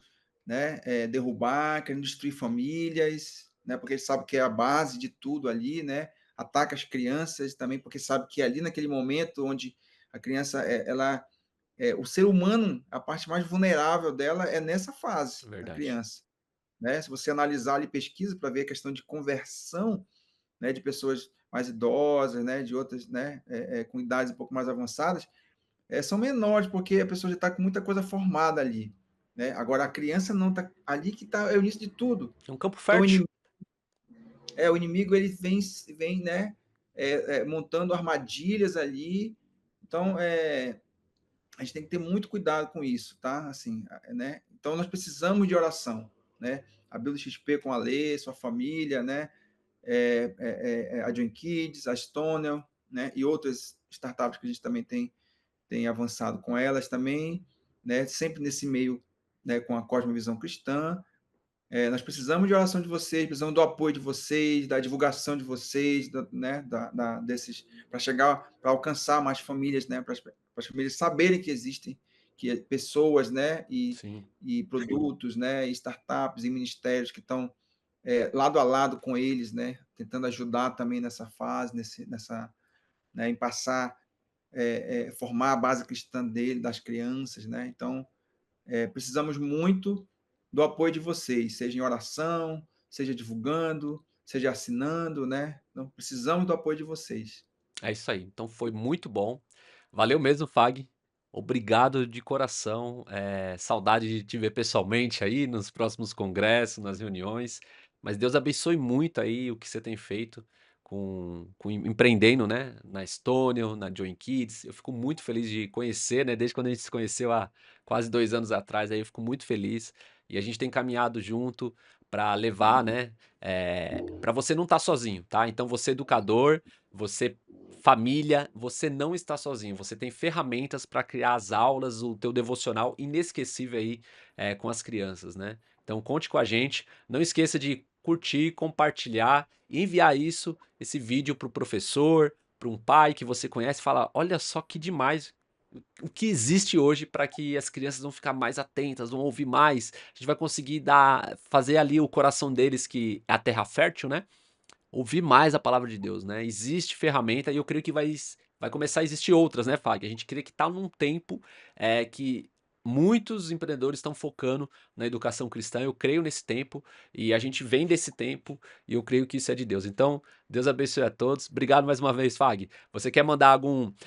né, derrubar, querendo destruir famílias, né, porque ele sabe que é a base de tudo ali, né, ataca as crianças também, porque sabe que ali naquele momento onde a criança, o ser humano, a parte mais vulnerável dela é nessa fase, da Verdade. criança, né, se você analisar ali pesquisa para ver a questão de conversão, né, de pessoas mais idosas, né, de outras, né, com idades um pouco mais avançadas, são menores, porque a pessoa já está com muita coisa formada ali, né? Agora, a criança não está ali, que está, é o início de tudo. É um campo Então, fértil. o inimigo ele vem, né, montando armadilhas ali. Então, a gente tem que ter muito cuidado com isso, tá? Assim, né? Então, nós precisamos de oração, né? A Bíblia XP com a Lê, sua família, né? A Join Kids, a Stonel, né? E outras startups que a gente também tem avançado com elas também, né? Sempre nesse meio, né? Com a Cosmovisão Cristã. Nós precisamos de oração de vocês, precisamos do apoio de vocês, da divulgação de vocês, né? Desses, para chegar, para alcançar mais famílias, né? Para as famílias saberem que existem pessoas, né? Sim. E produtos, né? E startups e ministérios que estão lado a lado com eles, né? Tentando ajudar também nessa fase, né? Em passar, formar a base cristã dele, das crianças, né? Então, precisamos muito do apoio de vocês, seja em oração, seja divulgando, seja assinando, né? Então, precisamos do apoio de vocês. É isso aí. Então foi muito bom. Valeu mesmo, Fag. Obrigado de coração. Saudade de te ver pessoalmente aí nos próximos congressos, nas reuniões. Mas Deus abençoe muito aí o que você tem feito com empreendendo, né? Na Estônia, na Join Kids. Eu fico muito feliz de conhecer, né? Desde quando a gente se conheceu há quase 2 anos atrás, aí eu fico muito feliz. E a gente tem caminhado junto para levar, né? Para você não estar sozinho, tá? Então você educador, você família, você não está sozinho. Você tem ferramentas para criar as aulas, o teu devocional inesquecível aí com as crianças, né? Então conte com a gente. Não esqueça de curtir, compartilhar e enviar esse vídeo para o professor, para um pai que você conhece, e fala: olha só que demais. O que existe hoje para que as crianças vão ficar mais atentas, vão ouvir mais. A gente vai conseguir fazer ali o coração deles, que é a terra fértil, né? Ouvir mais a palavra de Deus, né? Existe ferramenta e eu creio que vai começar a existir outras, né, Fag? A gente crê que está num tempo que muitos empreendedores estão focando na educação cristã. Eu creio nesse tempo e a gente vem desse tempo e eu creio que isso é de Deus. Então, Deus abençoe a todos. Obrigado mais uma vez, Fag. Você quer mandar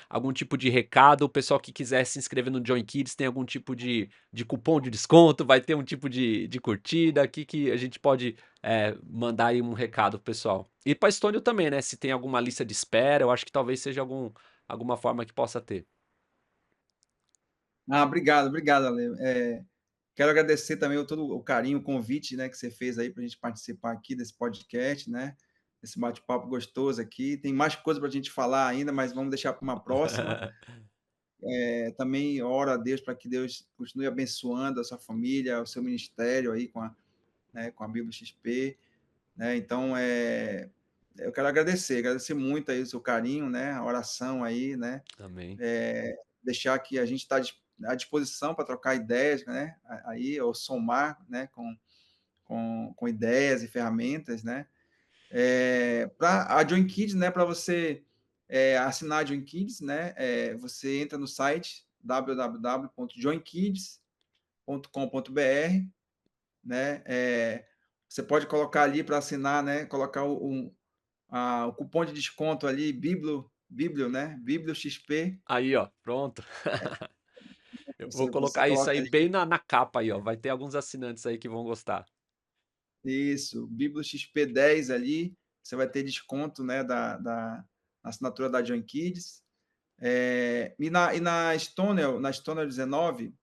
algum tipo de recado? O pessoal que quiser se inscrever no Join Kids tem algum tipo de cupom de desconto? Vai ter um tipo de curtida? O que a gente pode mandar aí um recado pro pessoal. E para Estônio também, né? Se tem alguma lista de espera, eu acho que talvez seja alguma forma que possa ter. Ah, obrigado, obrigado, Ale. Quero agradecer também todo o carinho, o convite, né, que você fez aí para a gente participar aqui desse podcast, né? Esse bate-papo gostoso aqui. Tem mais coisa para a gente falar ainda, mas vamos deixar para uma próxima. Também oro a Deus para que Deus continue abençoando a sua família, o seu ministério aí com a Bíblia XP, né? Então, eu quero agradecer muito aí o seu carinho, né? A oração aí, né? Amém. Deixar que a gente está à disposição para trocar ideias, né? Aí, ou somar, né? Com ideias e ferramentas, né? Para a Join Kids, né? Para você assinar a Join Kids, né? Você entra no site www.joinkids.com.br, né? Você pode colocar ali para assinar, né? Colocar o cupom de desconto ali, Biblio, né? Biblio XP. Aí, ó, pronto. Eu vou Você colocar isso coloca aí ali, bem na capa aí, ó. Vai ter alguns assinantes aí que vão gostar. isso, Biblio XP 10 ali, você vai ter desconto, né? Da assinatura da Join Kids. E na Stonel 19,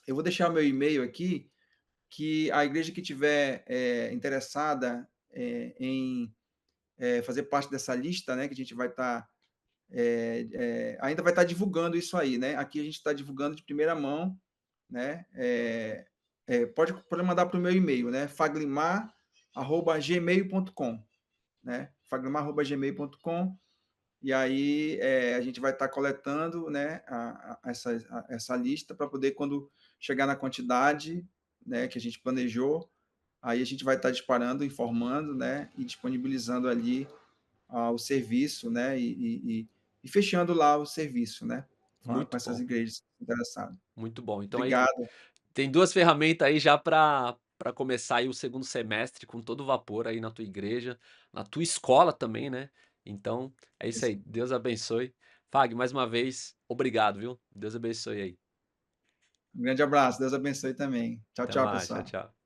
eu vou deixar meu e-mail aqui, que a igreja que tiver interessada em fazer parte dessa lista, né, que a gente vai estar ainda vai estar divulgando isso aí, né? Aqui a gente está divulgando de primeira mão, né? Pode mandar para o meu e-mail, né? faglimar@gmail.com, né? faglimar@gmail.com. E aí a gente vai estar coletando, né, essa lista para poder, quando chegar na quantidade, né, que a gente planejou, aí a gente vai estar disparando, informando, né, e disponibilizando ali o serviço, né, e fechando lá o serviço, né, com Muito essas bom, igrejas interessadas. muito bom. Então aí Obrigado. tem 2 ferramentas aí já para começar aí o segundo semestre com todo vapor aí na tua igreja, na tua escola também, né. Então, é isso aí, Deus abençoe. Fag, mais uma vez, obrigado, viu. Deus abençoe aí. Um grande abraço, Deus abençoe também. Tchau, Até tchau, mais, tchau, pessoal. tchau.